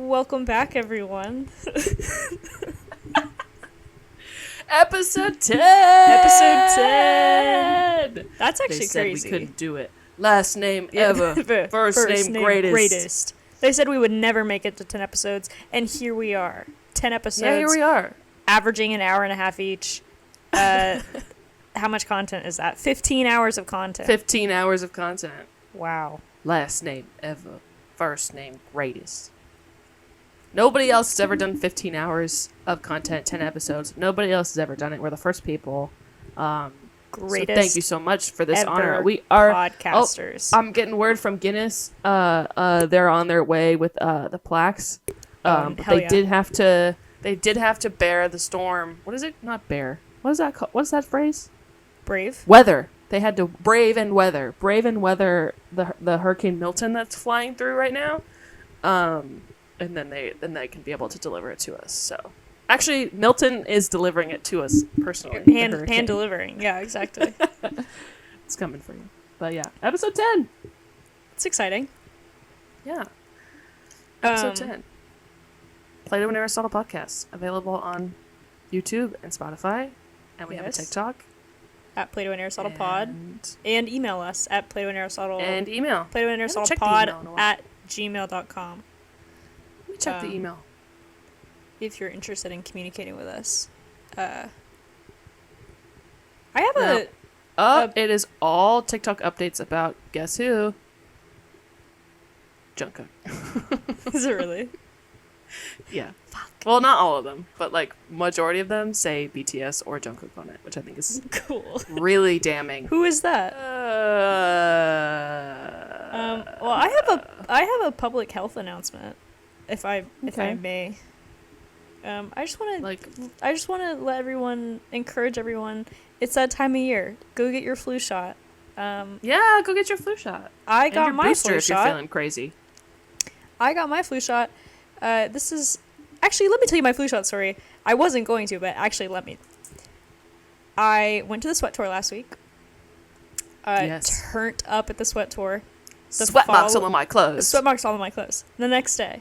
Welcome back, everyone. Episode 10! Episode 10! That's actually they said crazy. We couldn't do it. Last name ever. First name greatest. They said we would never make it to 10 episodes, and here we are. 10 episodes. Yeah, here we are. Averaging an hour and a half each. How much content is that? 15 hours of content. 15 hours of content. Wow. Last name ever. First name greatest. Nobody else has ever done 15 hours of content, 10 episodes. Nobody else has ever done it. We're the first people. Greatest. So thank you so much for this ever honor. We are podcasters. I'm getting word from Guinness. They're on their way with the plaques. But they did have to. They did have to bear the storm. What is it? Not bear. What is that called? What's that phrase? Brave. Weather. They had to brave and weather the Hurricane Milton that's flying through right now. And then they can be able to deliver it to us. So, actually, Milton is delivering it to us personally. Hand delivering. Yeah, exactly. It's coming for you. But yeah, episode 10. It's exciting. Yeah. Episode 10. Plato and Aristotle podcast, available on YouTube and Spotify, and we have a TikTok at Plato and Aristotle Pod, and email us at Plato and Aristotle Plato and Aristotle Pod at gmail.com. Let me check the email if you're interested in communicating with us. I have it is all TikTok updates about guess who? Jungkook. Is it really? Yeah. Fuck. Well, not all of them, but like majority of them say BTS or Jungkook on it, which I think is cool. Really damning. Who is that? Well, I have a public health announcement, if I may. I just want to encourage everyone. It's that time of year. Go get your flu shot. Yeah, go get your flu shot. I got my flu if shot. You're feeling crazy. I got my flu shot. This is actually, let me tell you my flu shot story. I wasn't going to, but actually, let me. I went to the sweat tour last week. Turned up at the sweat tour. Sweat marks all on my clothes. Sweat marks all on my clothes. The next day,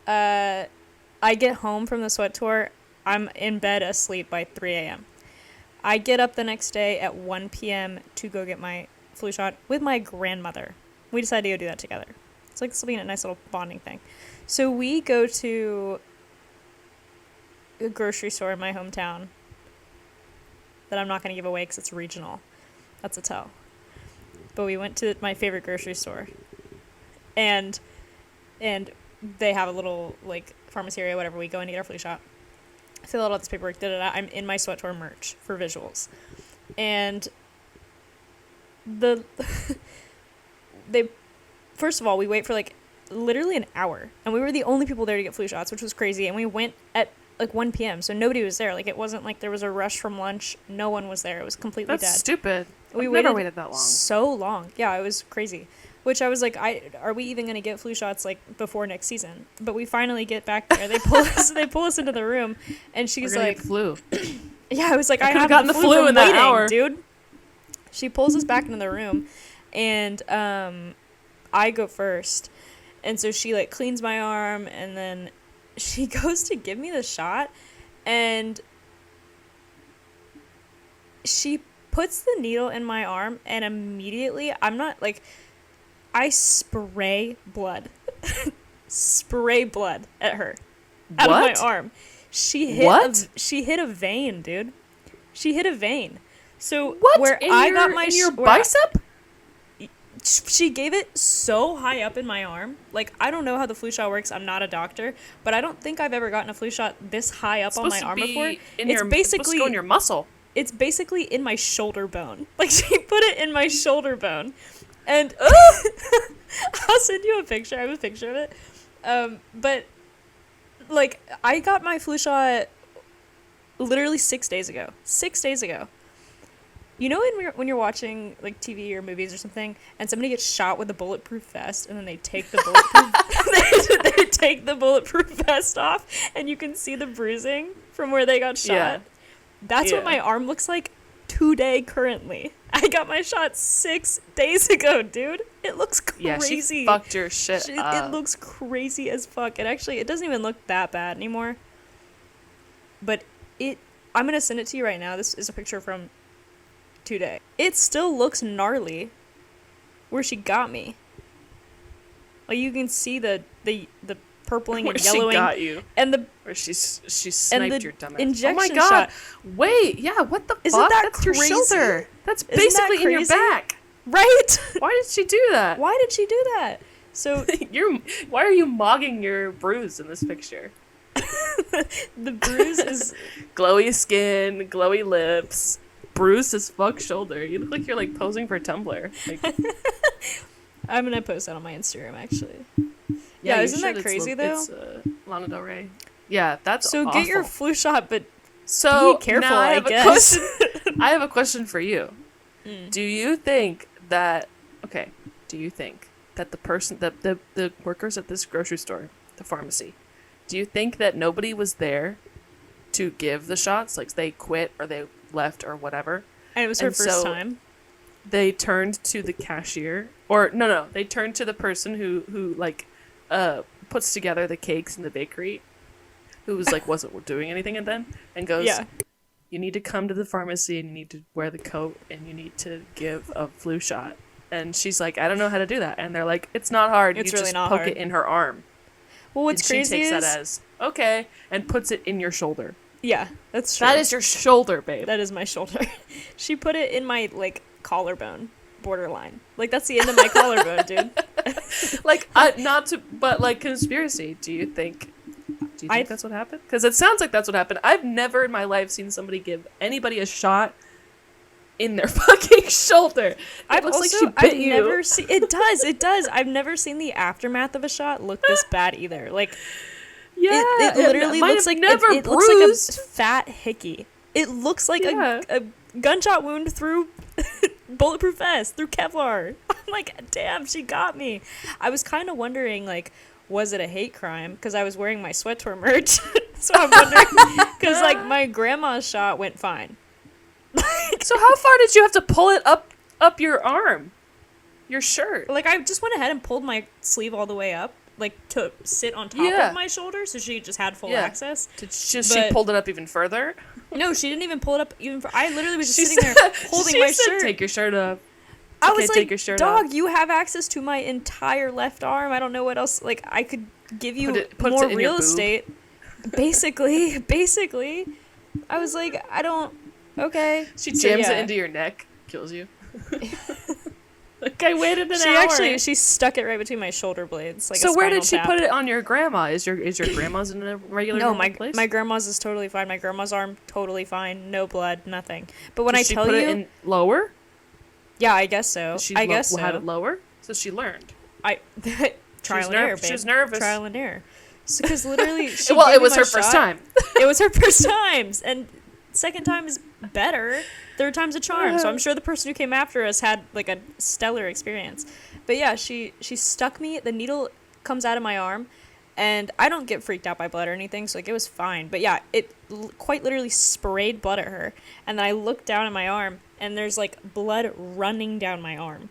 I get home from the sweat tour. I'm in bed asleep by 3 a.m. I get up the next day at 1 p.m. to go get my flu shot with my grandmother. We decided to go do that together. It's like this will be a nice little bonding thing. So we go to a grocery store in my hometown that I'm not going to give away because it's regional. That's a tell. But we went to my favorite grocery store. And they have a little, like, pharmacy area, whatever. We go in to get our flu shot. Fill out all this paperwork. I'm in my sweat tour merch for visuals. And first of all, we wait for, like, literally an hour. And we were the only people there to get flu shots, which was crazy. And we went at, like, 1 p.m., so nobody was there. Like, it wasn't like there was a rush from lunch. No one was there. It was completely dead. That's stupid. We never waited that long. So long. Yeah, it was crazy. Which I was like, are we even going to get flu shots, like, before next season? But we finally get back there. They pull us into the room, and she's like... flu. Yeah, I was like, I have gotten the flu in that hour. Dude. She pulls us back into the room, and I go first. And so she, like, cleans my arm, and then she goes to give me the shot, and she puts the needle in my arm, and immediately, I spray blood. Spray blood at her. Out of my arm. She hit a vein, dude. She hit a vein. So what? Where I got my your bicep? She gave it so high up in my arm. Like, I don't know how the flu shot works. I'm not a doctor, but I don't think I've ever gotten a flu shot this high up on my arm before. It's basically in your muscle. It's basically in my shoulder bone. Like, she put it in my shoulder bone. And I'll send you a picture. I have a picture of it. But, like, I got my flu shot literally 6 days ago. 6 days ago. You know when you're watching, like, TV or movies or something, and somebody gets shot with a bulletproof vest, and then they take the bulletproof they take the bulletproof vest off, and you can see the bruising from where they got shot? Yeah. That's what my arm looks like today currently. I I got my shot 6 days ago, dude. It looks crazy. Yeah, she fucked your shit up. It looks crazy as fuck. It doesn't even look that bad anymore. But I'm gonna send it to you right now. This is a picture from today. It still looks gnarly where she got me. Like, you can see the purpling and yellowing. Where she got you. And the Where she sniped your dumbass. injection oh my god. shot. Wait, yeah, what the Isn't fuck? that That's crazy? your shoulder. That's Isn't that basically in your crazy? back. Right? Why did she do that? Why did she do that? So Why are you mogging your bruise in this picture? the bruise is Glowy skin, glowy lips, bruised as fuck shoulder. You look like you're like posing for Tumblr. Like, I'm gonna post that on my Instagram, actually. Yeah, you isn't should. that crazy, though? It's Lana Del Rey. Yeah, that's So awful. get your flu shot, but So be careful, now I guess. I have a question for you. Do you think that the person the workers at this grocery store, the pharmacy, do you think that nobody was there to give the shots? Like, they quit or they left or whatever? And it was her first time. They turned to the cashier, or no, they turned to the person who like puts together the cakes in the bakery, who was like wasn't doing anything and then and goes, Yeah. you need to come to the pharmacy and you need to wear the coat and you need to give a flu shot. And she's like, I don't know how to do that. And they're like, it's not hard. It's you really just not poke hard. it in her arm. Well, what's and she crazy takes is that as okay and puts it in your shoulder. yeah, that's true. That is your shoulder, babe. That is my shoulder. She put it in my like collarbone borderline. Like, that's the end of my collarbone, dude. Like, but like, conspiracy. Do you think that's what happened? Because it sounds like that's what happened. I've never in my life seen somebody give anybody a shot in their fucking shoulder. I've never seen it does. I've never seen the aftermath of a shot look this bad either. Like, yeah, it literally looks like it looks like a fat hickey. It looks like a gunshot wound through bulletproof vest, through Kevlar. I'm like, damn, she got me. I was kind of wondering, like, was it a hate crime? Because I was wearing my sweat tour merch. So I'm wondering, because like my grandma's shot went fine. So how far did you have to pull it up your arm, your shirt? Like, I just went ahead and pulled my sleeve all the way up, like, to sit on top of my shoulder, so she just had full access. She pulled it up even further? No, she didn't even pull it up even I literally was just sitting there holding my shirt. Take your shirt up. I was like, dog, you have access to my entire left arm. I don't know what else. Like, I could give you more real estate. Basically. I was like, I don't. Okay. She jams it into your neck, kills you. Like, I waited an hour. She stuck it right between my shoulder blades. Like, so where did she put it on your grandma? Is your grandma's in a regular place? My grandma's is totally fine. My grandma's arm totally fine. No blood, nothing. But when Did I tell you, she put it in lower? Yeah, I guess so. I guess so. Had it lower, so she learned. Trial and error, babe. She was nervous. Trial and error. Because literally, it was her first time. It was her first times, and second time is better. Third time's a charm. So I'm sure the person who came after us had like a stellar experience. But yeah, she stuck me. The needle comes out of my arm, and I don't get freaked out by blood or anything, so like it was fine. But yeah, it quite literally sprayed blood at her, and then I looked down at my arm, and there's like blood running down my arm,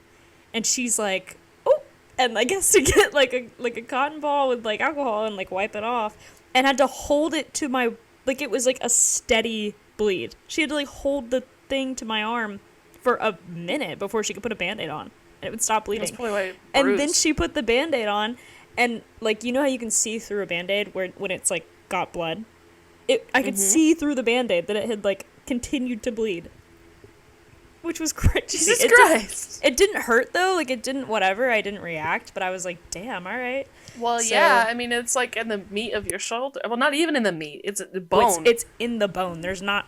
and she's like, oh, and I guess to get like a cotton ball with like alcohol and like wipe it off, and had to hold it to my, like, it was like a steady bleed. She had to like hold the thing to my arm for a minute before she could put a Band-Aid on, and it would stop bleeding. That's probably why it and bruised. then she put the Band-Aid on, and like, you know how you can see through a Band-Aid when it's like got blood? I could see through the Band-Aid that it had like continued to bleed, which was crazy. Jesus Christ. It didn't hurt though, like it didn't whatever. I didn't react, but I was like, damn, all right. Well, so, yeah, I mean, it's like in the meat of your shoulder. Well, not even in the meat. It's the bone. Well, it's in the bone. There's not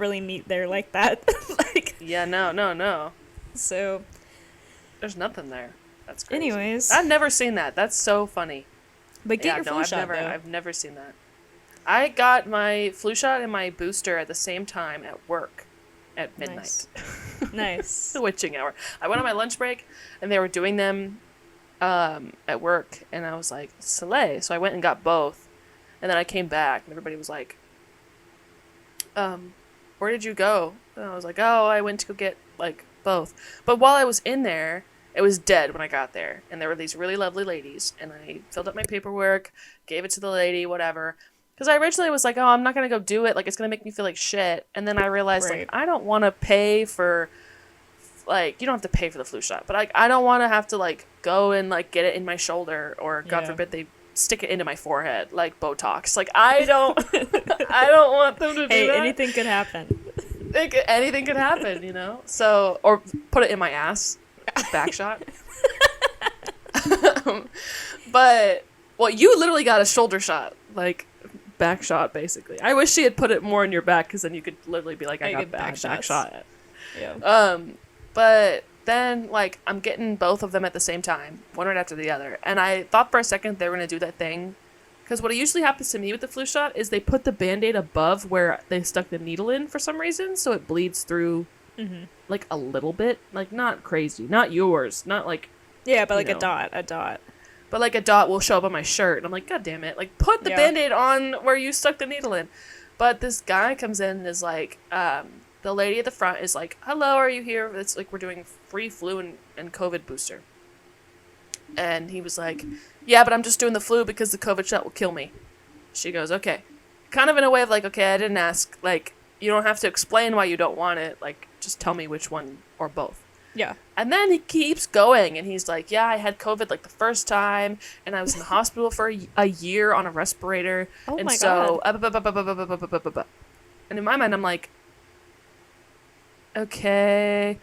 really meat there like that. Like, yeah, no. So there's nothing there. That's crazy. Anyways, I've never seen that. That's so funny. But get your flu shot, though. I've never seen that. I got my flu shot and my booster at the same time at work at midnight. Nice. The witching hour. I went on my lunch break, and they were doing them at work, and I was like, Soleil. So I went and got both, and then I came back, and everybody was like, where did you go? And I was like, oh, I went to go get like both. But while I was in there, it was dead when I got there, and there were these really lovely ladies, and I filled up my paperwork, gave it to the lady, whatever. Because I originally was like, oh, I'm not gonna go do it. Like, it's gonna make me feel like shit. And then I realized, like, Right. I don't want to pay for, like, you don't have to pay for the flu shot, but like, I don't want to have to like go and like get it in my shoulder, or God Yeah. forbid they stick it into my forehead like Botox. Like, I don't, I don't want them to do Hey, that. anything could happen. Anything could happen, you know. So, or put it in my ass, back shot. But well, you literally got a shoulder shot, like back shot, basically. I wish she had put it more in your back, because then you could literally be like, I got back shot. Yeah. But then, like, I'm getting both of them at the same time, one right after the other. And I thought for a second they were going to do that thing. Because what usually happens to me with the flu shot is they put the Band-Aid above where they stuck the needle in for some reason, so it bleeds through, like, a little bit. Like, not crazy. Not yours. Not, like... Yeah, but like know. a dot. But, like, a dot will show up on my shirt. And I'm like, God damn it. Like, put the Band-Aid on where you stuck the needle in. But this guy comes in and is like... the lady at the front is like, hello, are you here? It's like, we're doing free flu and COVID booster. And he was like, yeah, but I'm just doing the flu because the COVID shot will kill me. She goes, okay. Kind of in a way of like, okay, I didn't ask. Like, you don't have to explain why you don't want it. Like, just tell me which one or both. Yeah. And then he keeps going, and he's like, yeah, I had COVID like the first time, and I was in the hospital for a year on a respirator. Oh and my so, God. And in my mind, I'm like, okay,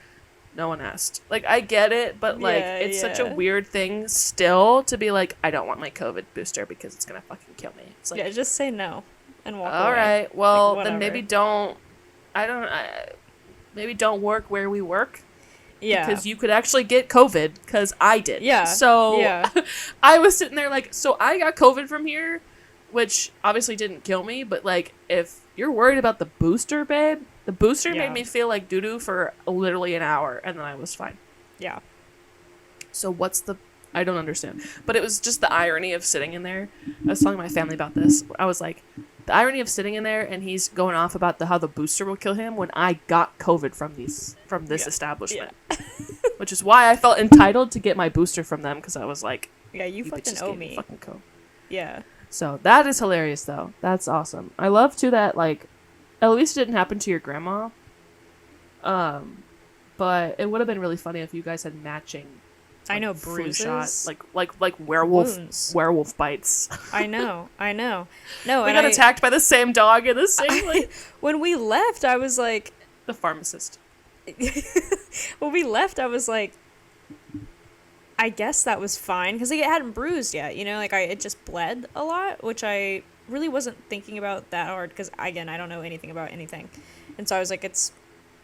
no one asked. Like, I get it, but like, it's such a weird thing still to be like, I don't want my COVID booster because it's gonna fucking kill me. It's like, Yeah, just say no and walk away. all right, well, Like, then maybe don't. Maybe don't work where we work. Yeah. Because you could actually get COVID, because I did. Yeah. So Yeah. I was sitting there like, so I got COVID from here, which obviously didn't kill me, but like, if you're worried about the booster, babe, the booster made me feel like doo-doo for literally an hour, and then I was fine. Yeah. So what's the... I don't understand. But it was just the irony of sitting in there. I was telling my family about this. I was like, the irony of sitting in there and he's going off about how the booster will kill him when I got COVID from this establishment. Yeah. Which is why I felt entitled to get my booster from them, because I was like, yeah, you fucking owe me. Fucking COVID. Yeah. So that is hilarious, though. That's awesome. I love, too, that, like, at least it didn't happen to your grandma. But it would have been really funny if you guys had matching... I know, flu bruises. shot, like werewolf Wounds. werewolf bites. I know. No, we got attacked by the same dog in the same like when we left, I was like, the pharmacist. when we left, I was like, I guess that was fine, because like, it hadn't bruised yet, you know, like it just bled a lot, which I really wasn't thinking about that hard, because again, I don't know anything about anything, and so I was like, it's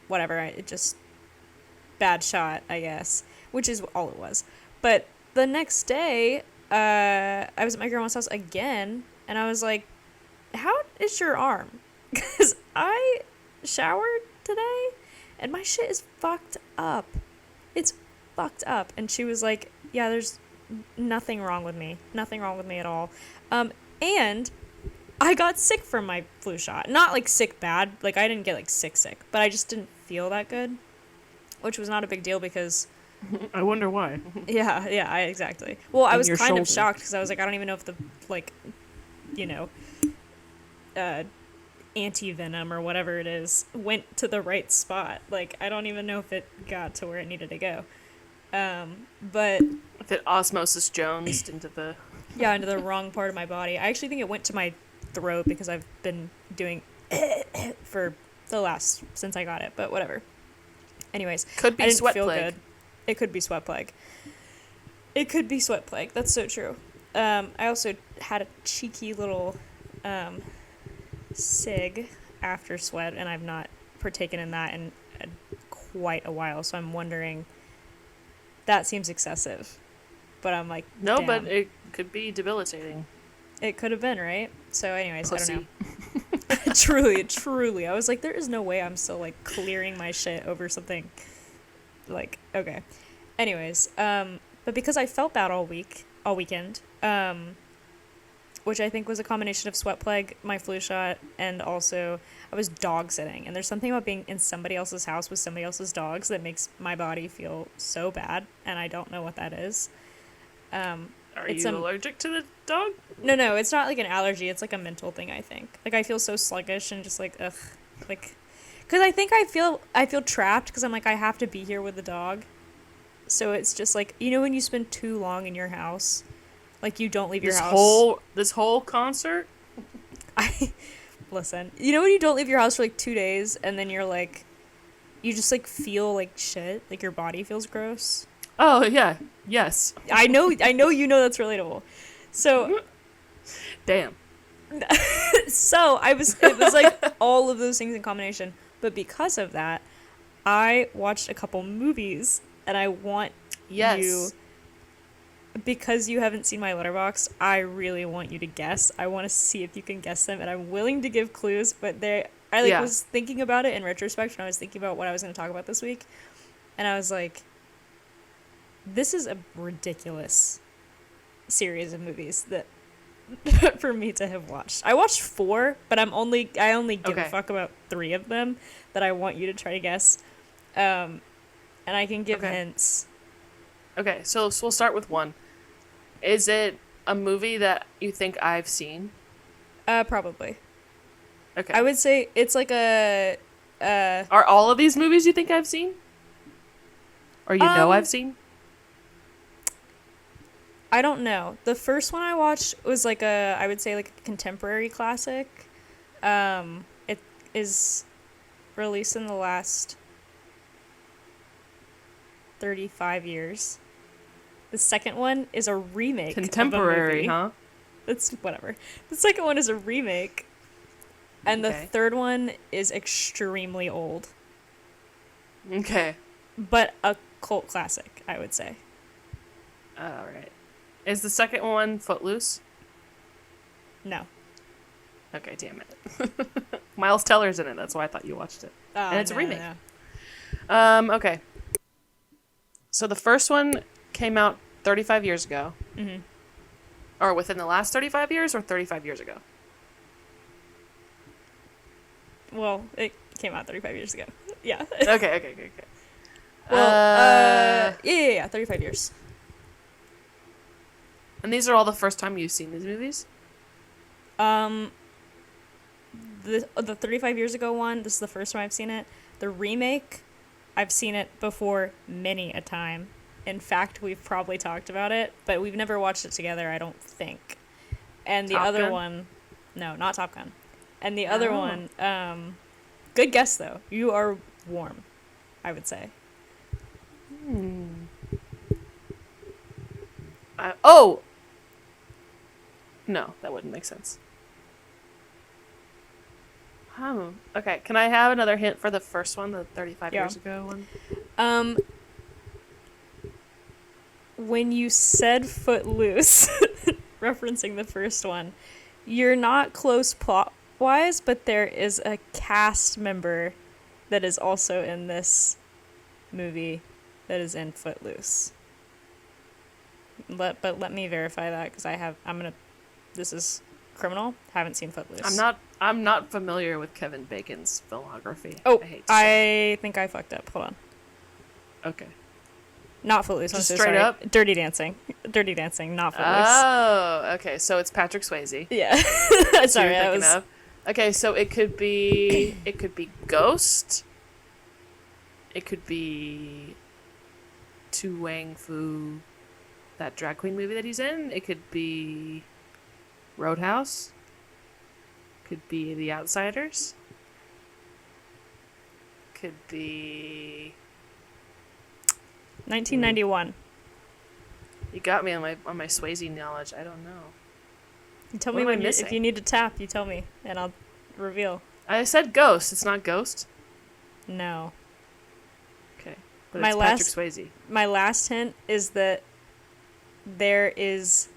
whatever, it just bad shot, I guess. Which is all it was. But the next day, I was at my grandma's house again, and I was like, how is your arm? Because I showered today, and my shit is fucked up. It's fucked up. And she was like, yeah, there's nothing wrong with me. Nothing wrong with me at all. And I got sick from my flu shot. Not, like, sick bad. Like, I didn't get, like, sick. But I just didn't feel that good. Which was not a big deal because... I wonder why. Yeah, exactly. Well, I was kind of shocked because I was like, I don't even know if the, like, you know, anti-venom or whatever it is went to the right spot. Like, I don't even know if it got to where it needed to go. But... if it osmosis Jonesed into the... yeah, into the wrong part of my body. I actually think it went to my throat because I've been doing for the last... since I got it, but whatever. Anyways, could be I didn't sweat feel plague. good. It could be sweat plague. It could be sweat plague. That's so true. I also had a cheeky little cig after sweat, and I've not partaken in that in quite a while, so I'm wondering, that seems excessive. But I'm like, no, damn. but it could be debilitating. It could have been, right? So anyways, Pussy. I don't know. Truly. I was like, there is no way I'm still, like, clearing my shit over something. Like, okay. Anyways, but because I felt bad all weekend, which I think was a combination of sweat plague, my flu shot, and also I was dog sitting. And there's something about being in somebody else's house with somebody else's dogs that makes my body feel so bad, and I don't know what that is. Are It's you allergic to the dog? No, it's not like an allergy. It's like a mental thing, I think. Like, I feel so sluggish and just like, ugh. Like, because I think I feel trapped because I'm like, I have to be here with the dog. So it's just like, you know, when you spend too long in your house, like, you don't leave your house. This whole concert? Listen, you know when you don't leave your house for like 2 days and then you're like, you just like feel like shit, like your body feels gross. Oh, yeah. Yes. I know you know that's relatable. So Damn. so it was like all of those things in combination. But because of that, I watched a couple movies and I want you, because you haven't seen my letterbox, I really want you to guess. I want to see if you can guess them, and I'm willing to give clues, but was thinking about it in retrospect when I was thinking about what I was going to talk about this week, and I was like, this is a ridiculous series of movies that for me to have watched. I watched 4, but I only give a fuck about 3 of them that I want you to try to guess. And I can give hints. Okay, so we'll start with 1. Is it a movie that you think I've seen? Probably. Okay. I would say it's like a Are all of these movies you think I've seen? Or know I've seen? I don't know. The first one I watched was like I would say like a contemporary classic. It is released in the last 35 years. The second one is a remake. Contemporary, of a movie. huh? It's whatever. The second one is a remake. And the third one is extremely old. Okay. But a cult classic, I would say. All right. Is the second one Footloose? No. Okay, damn it. Miles Teller's in it. That's why I thought you watched it. And it's a remake. No. Okay. So the first one came out 35 years ago. Mm-hmm. Or within the last 35 years or 35 years ago? Well, it came out 35 years ago. Yeah. Okay. Well, yeah, 35 years. And these are all the first time you've seen these movies? The 35 years ago one, this is the first time I've seen it. The remake, I've seen it before many a time. In fact, we've probably talked about it, but we've never watched it together, I don't think. And the other one, no, not Top Gun. And the other one, good guess though. You are warm, I would say. No, that wouldn't make sense. Okay, can I have another hint for the first one, the 35 years ago one? When you said Footloose, referencing the first one, you're not close plot-wise, but there is a cast member that is also in this movie that is in Footloose. But let me verify that because this is criminal. Haven't seen Footloose. I'm not familiar with Kevin Bacon's filmography. Oh, I think I fucked up. Hold on. Okay. Not Footloose. Just I'm so straight sorry. up? Dirty Dancing, not Footloose. Oh, okay. So it's Patrick Swayze. Yeah. Sorry, you're thinking of. Okay, so it could be Ghost. It could be Tu Wang Fu, that drag queen movie that he's in. It could be Roadhouse. Could be The Outsiders. Could be 1991. You got me on my Swayze knowledge. I don't know. You tell What me am I if you need to tap. You tell me, and I'll reveal. I said Ghost. It's not Ghost. No. Okay, but it's Patrick Swayze. My last hint is that there is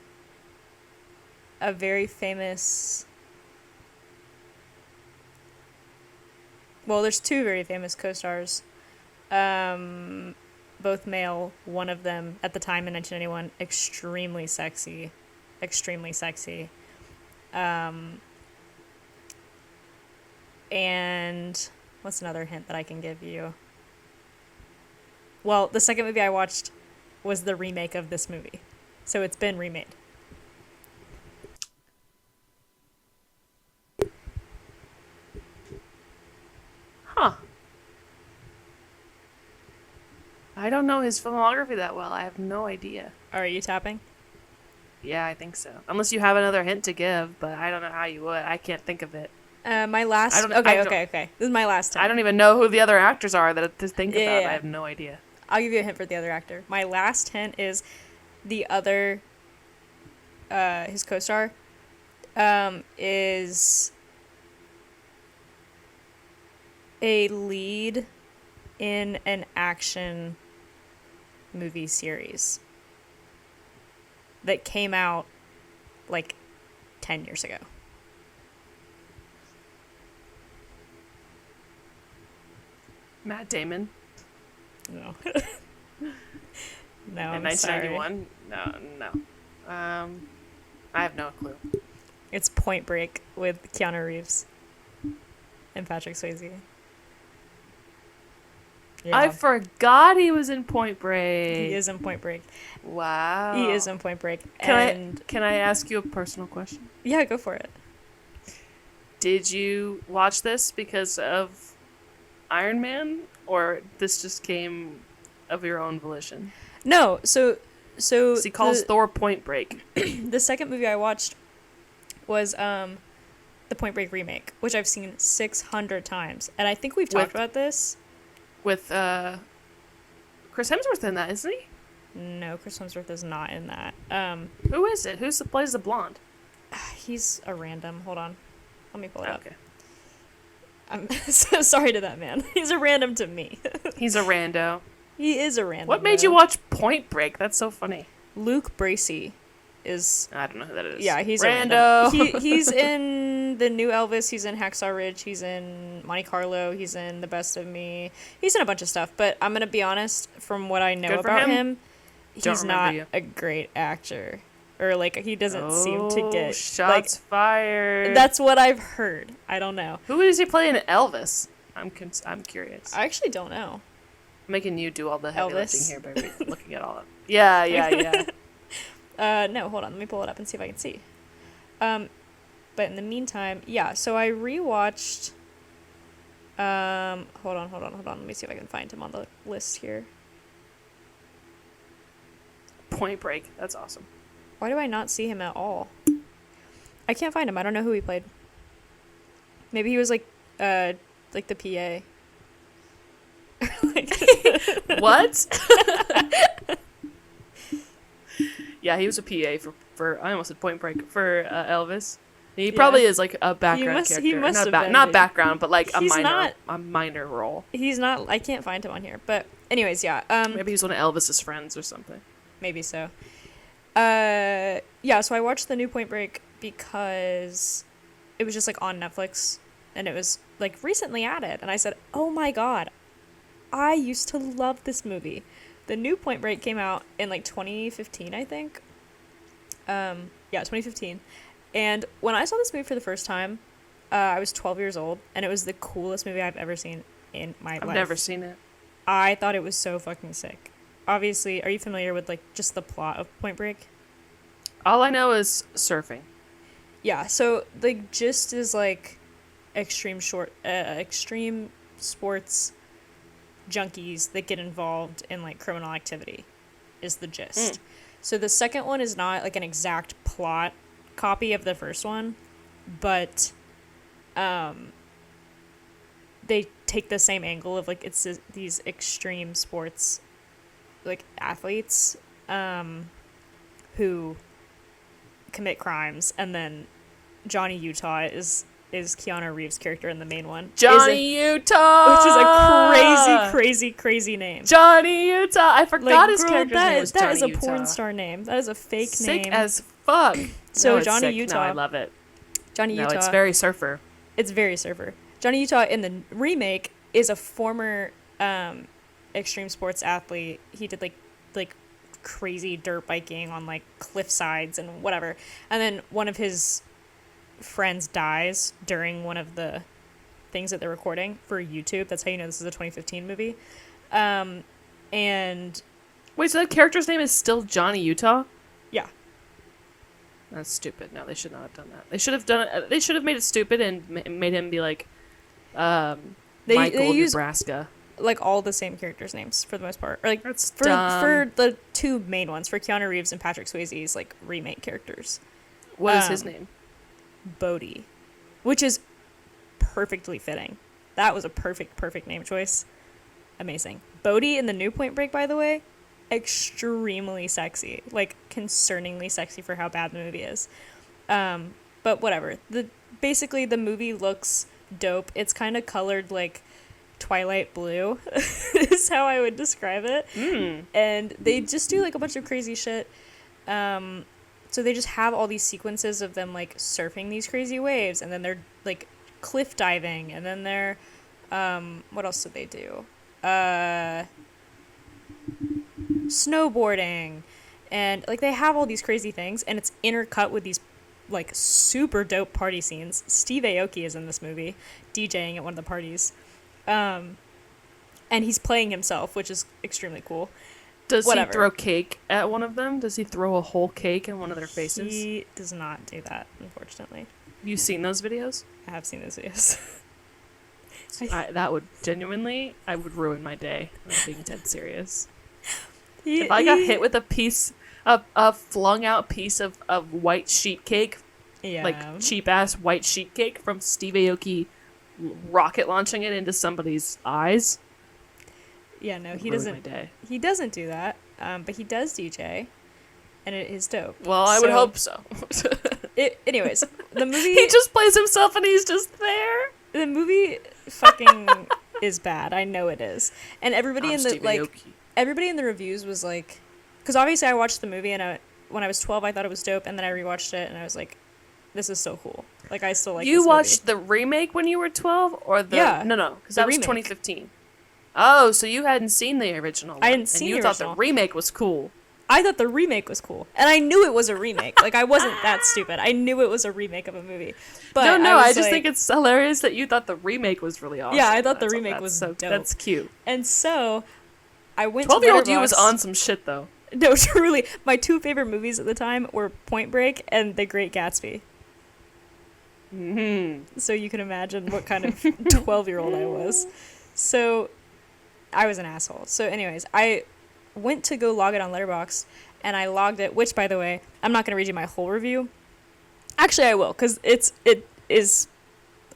a very famous. Well, there's 2 very famous co-stars. Both male. One of them, at the time in 1991, extremely sexy. And what's another hint that I can give you? Well, the second movie I watched was the remake of this movie. So it's been remade. Huh. I don't know his filmography that well. I have no idea. Are you tapping? Yeah, I think so. Unless you have another hint to give, but I don't know how you would. I can't think of it. My last. I don't- Okay. This is my last hint. I don't even know who the other actors are that to think about. Yeah. I have no idea. I'll give you a hint for the other actor. My last hint is the other, his co-star, is a lead in an action movie series that came out like 10 years ago. Matt Damon. No. No, In I'm sorry. 1991? No. I have no clue. It's Point Break with Keanu Reeves and Patrick Swayze. Yeah. I forgot he was in Point Break. He is in Point Break. Wow. He is in Point Break. Can I ask you a personal question? Yeah, go for it. Did you watch this because of Iron Man, or this just came of your own volition? No, so 'Cause he calls Thor Point Break. the second movie I watched was the Point Break remake, which I've seen 600 times, and I think we've talked about this. With Chris Hemsworth in that, isn't he? No, Chris Hemsworth is not in that. Who is it? Plays the blonde? He's a random. Hold on, let me pull it up. Okay. I'm so sorry to that man. He's a random to me. He's a rando. He is a random. What made you watch Point Break? That's so funny. Luke Bracey is. I don't know who that is. Yeah, he's rando. A random. He's in the new Elvis. He's in Hacksaw Ridge. He's in Monte Carlo. He's in The Best of Me. He's in a bunch of stuff. But I'm gonna be honest. From what I know Good for about him. he's not a great actor, or like he doesn't seem to get shots fired. That's what I've heard. I don't know. Who does he play in Elvis? I'm curious. I actually don't know. I'm making you do all the heavy Elvis? lifting here by looking at all of. Yeah. No, hold on. Let me pull it up and see if I can see. But in the meantime, yeah. So I rewatched. Hold on. Let me see if I can find him on the list here. Point Break. That's awesome. Why do I not see him at all? I can't find him. I don't know who he played. Maybe he was like the PA. What? Yeah, he was a PA for I almost said Point Break for Elvis. He probably is like a background character. He must have been, not background, but like he's a minor role. He's not. I can't find him on here. But anyways, yeah. Maybe he's one of Elvis's friends or something. Maybe so. Yeah. So I watched the new Point Break because it was just like on Netflix, and it was like recently added, and I said, "Oh my god, I used to love this movie." The new Point Break came out in like 2015, I think. Yeah, 2015. And when I saw this movie for the first time, I was 12 years old, and it was the coolest movie I've ever seen in my life. I've never seen it. I thought it was so fucking sick. Obviously, are you familiar with like just the plot of Point Break? All I know is surfing. Yeah, so the gist is like extreme sports junkies that get involved in like criminal activity is the gist. So the second one is not like an exact plot copy of the first one, but they take the same angle of like it's these extreme sports like athletes who commit crimes, and then Johnny Utah is Keanu Reeves' character in the main one. Johnny Utah! Which is a crazy name. Johnny Utah! I forgot his character's name was Johnny That is a Utah. porn star name. That is a fake name. Sick as fuck. So No, it's Johnny sick. Utah. No, I love it. Johnny Utah. No, it's very surfer. It's very surfer. Johnny Utah in the remake is a former extreme sports athlete. He did like crazy dirt biking on like cliff sides and whatever. And then one of his friends dies during one of the things that they're recording for YouTube. That's how you know this is a 2015 movie. And Wait, so that character's name is still Johnny Utah? yeah, That's stupid. No, they should not have done that. They should have done it. They should have made it stupid and made him be like, Michael use Nebraska. like all the same characters' names for the most part. Or like That's for dumb. the two main ones, for Keanu Reeves and Patrick Swayze's like remake characters. What is his name? Bodhi, which is perfectly fitting. That was a perfect name choice. Amazing. Bodhi in the new Point Break, by the way, extremely sexy, like concerningly sexy for how bad the movie is. But whatever. Basically the movie looks dope. It's kind of colored like Twilight blue is how I would describe it. And they just do like a bunch of crazy shit. So they just have all these sequences of them like surfing these crazy waves, and then they're like cliff diving, and then they're what else did they do? Snowboarding, and like they have all these crazy things, and it's intercut with these like super dope party scenes. Steve Aoki is in this movie, DJing at one of the parties, and he's playing himself, which is extremely cool. Does Whatever. he throw cake at one of them? Does he throw a whole cake in one of their faces? He does not do that, unfortunately. You seen those videos? I have seen those videos. That would genuinely, I would ruin my day. I'm being dead serious. He- If I got he- hit with a flung out piece of white sheet cake, yeah. like cheap ass white sheet cake from Steve Aoki rocket launching it into somebody's eyes, Yeah, no, he ruin doesn't. my day. He doesn't do that. But he does DJ, and it is dope. Well, I would hope so. Anyways, the movie. He just plays himself and he's just there. The movie fucking is bad. I know it is, and everybody in the Steve like. Aoki. Everybody in the reviews was like, because obviously I watched the movie and when I was 12 I thought it was dope, and then I rewatched it and I was like, this is so cool. Like I still like. You this watched movie. the remake when you were 12, or the Yeah, no, because the that was remake. 2015. Oh, so you hadn't seen the original one. I hadn't seen and you the thought original. the remake was cool. I thought the remake was cool, and I knew it was a remake. Like I wasn't that stupid. I knew it was a remake of a movie. But No, I was just like- think it's hilarious that you thought the remake was really awesome. Yeah, I thought the That's- remake that's was so, dope. That's cute. And so, I went to 12-year-old you was Letterboxd. on some shit though. No, truly, my two favorite movies at the time were Point Break and The Great Gatsby. So you can imagine what kind of 12-year-old I was. So, I was an asshole. So anyways, I went to go log it on Letterboxd, and I logged it, which, by the way, I'm not going to read you my whole review. Actually, I will, because it is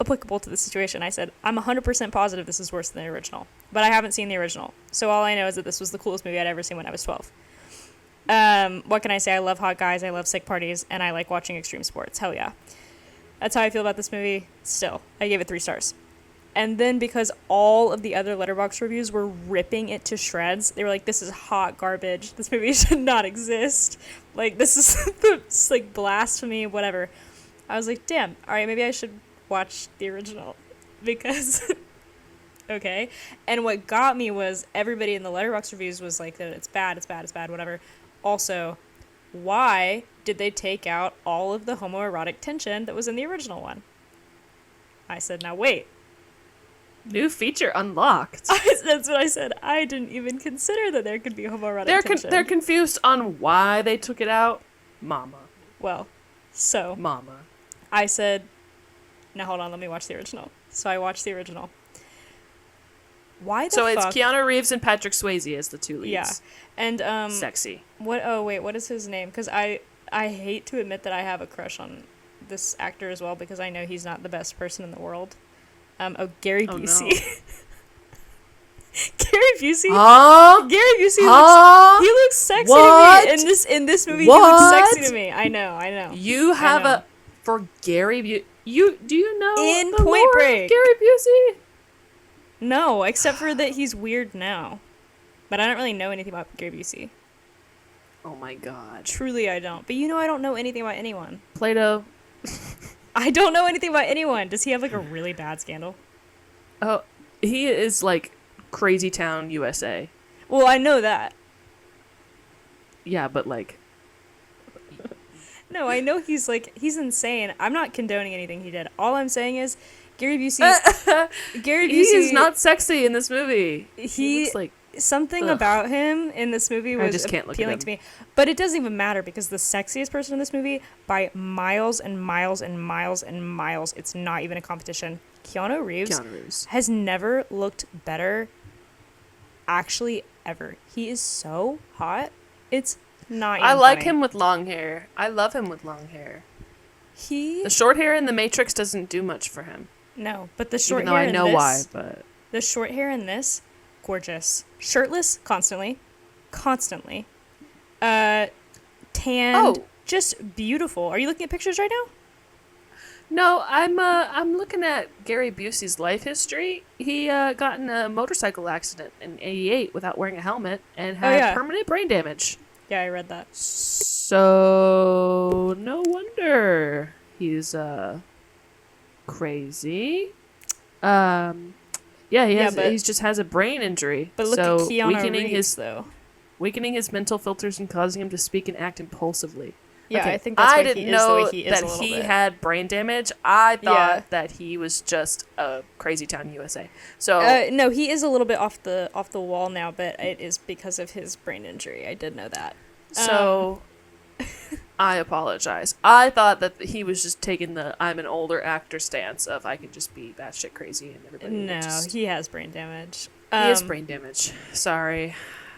applicable to the situation. I said, I'm 100% positive this is worse than the original, but I haven't seen the original. So all I know is that this was the coolest movie I'd ever seen when I was 12. What can I say? I love hot guys, I love sick parties, and I like watching extreme sports. Hell yeah. That's how I feel about this movie still. I gave it 3 stars. And then because all of the other Letterboxd reviews were ripping it to shreds, they were like, this is hot garbage. This movie should not exist. Like, this is it's like blasphemy, whatever. I was like, damn, all right, maybe I should watch the original. Because, okay. And what got me was everybody in the Letterboxd reviews was like that it's bad, whatever. Also, why did they take out all of the homoerotic tension that was in the original one? I said, now wait. New feature unlocked. That's what I said. I didn't even consider that there could be homoerotic tension. They're confused on why they took it out. Mama. Well, so Mama. I said, now hold on, let me watch the original. So I watched the original. Why the So fuck? it's Keanu Reeves and Patrick Swayze as the two leads. Yeah. And Sexy. what is his name? Because I hate to admit that I have a crush on this actor as well, because I know he's not the best person in the world. Gary Busey. No. Gary Busey. Huh? Gary Busey Huh? looks sexy What? to me. In this movie, What? he looks sexy to me. I know. You have know. a for Gary Busey. Do you know In the Point lore of Break. Gary Busey? No, except for that he's weird now. But I don't really know anything about Gary Busey. Oh my god. Truly, I don't. But you know I don't know anything about anyone. Plato. I don't know anything about anyone. Does he have, like, a really bad scandal? Oh, he is like Crazy Town, USA. Well, I know that. Yeah, but like No, I know he's insane. I'm not condoning anything he did. All I'm saying is Gary Busey's Gary He Busey is not sexy in this movie. he looks like something ugh. about him in this movie I was just can't look at appealing him. to me. But it doesn't even matter because the sexiest person in this movie by miles and miles and miles and miles, it's not even a competition. Keanu Reeves has never looked better actually ever. He is so hot. It's not even I like funny. him with long hair. I love him with long hair. He The short hair in The Matrix doesn't do much for him. no, but the short Even though hair I in know this, why, but the short hair in this, gorgeous. Shirtless constantly. Tanned, Oh. just beautiful. Are you looking at pictures right now? no, I'm looking at Gary Busey's life history. He got in a motorcycle accident in '88 without wearing a helmet and had yeah. permanent brain damage. Yeah, I read that. So no wonder he's crazy. Yeah, he just has a brain injury. But look so at Keanu Reeves, though. weakening his mental filters and causing him to speak and act impulsively. Yeah, Okay, I think that's why didn't he is the know way he is that a little he bit. had brain damage. I thought Yeah. that he was just a crazy town USA. So No, he is a little bit off the wall now, but it is because of his brain injury. I did know that. I apologize. I thought that he was just taking the I'm an older actor stance of I can just be batshit crazy and everybody. No, he has brain damage. He has brain damage. Sorry.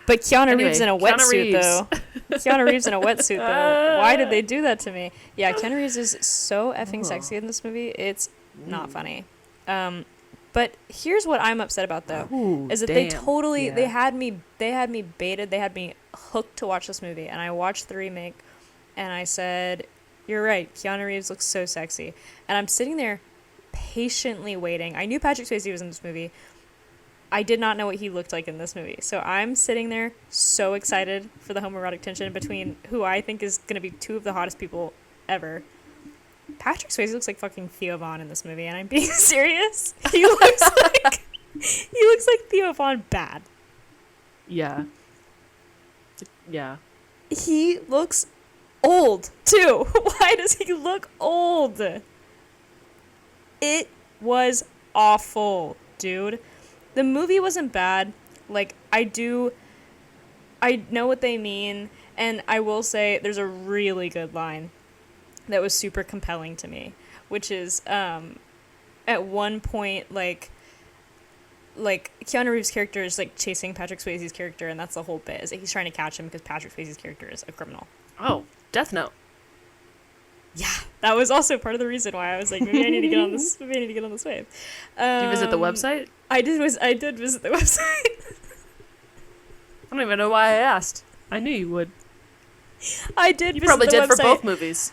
But Keanu Anyway, Reeves in a Keanu wetsuit, Reeves. though. Keanu Reeves in a wetsuit, though. Why did they do that to me? Yeah, Keanu Reeves is so effing sexy in this movie. It's not funny. But here's what I'm upset about, though, Ooh, is that damn. they totally Yeah. they had me baited, they had me hooked to watch this movie, and I watched the remake, and I said, "You're right, Keanu Reeves looks so sexy," and I'm sitting there patiently waiting. I knew Patrick Swayze was in this movie. I did not know what he looked like in this movie. So I'm sitting there so excited for the homoerotic tension between who I think is going to be two of the hottest people ever. Patrick Swayze looks like fucking Theo Von in this movie, and I'm being serious. He looks like Theo Von bad. Yeah. Yeah. He looks old, too. Why does he look old? It was awful, dude. The movie wasn't bad. Like, I know what they mean, and I will say there's a really good line that was super compelling to me, which is, at one point, like Keanu Reeves' character is, like, chasing Patrick Swayze's character, and that's the whole bit, is that he's trying to catch him because Patrick Swayze's character is a criminal. Oh, Death Note. Yeah, that was also part of the reason why I was like, maybe I need to get on this. Maybe I need to get on this wave. Did you visit the website? I did visit the website. I don't even know why I asked. I knew you would. I did. You visit probably the did for website. both movies.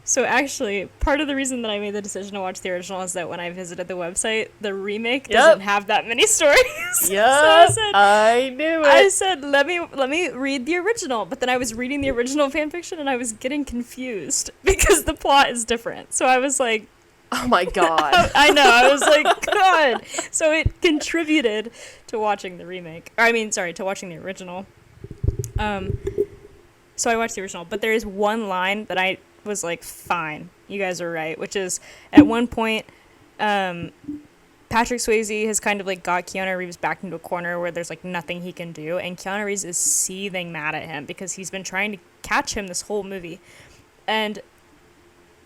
So actually, part of the reason that I made the decision to watch the original is that when I visited the website, the remake doesn't have that many stories. Yeah, So I knew it. I said, let me read the original. But then I was reading the original fanfiction and I was getting confused because the plot is different. So I was like, oh my god. I know. I was like, God. So it contributed to watching the remake. To watching the original. So I watched the original. But there is one line that I was like, fine, you guys are right. Which is, at one point, Patrick Swayze has kind of like got Keanu Reeves back into a corner where there's like nothing he can do. And Keanu Reeves is seething mad at him because he's been trying to catch him this whole movie. And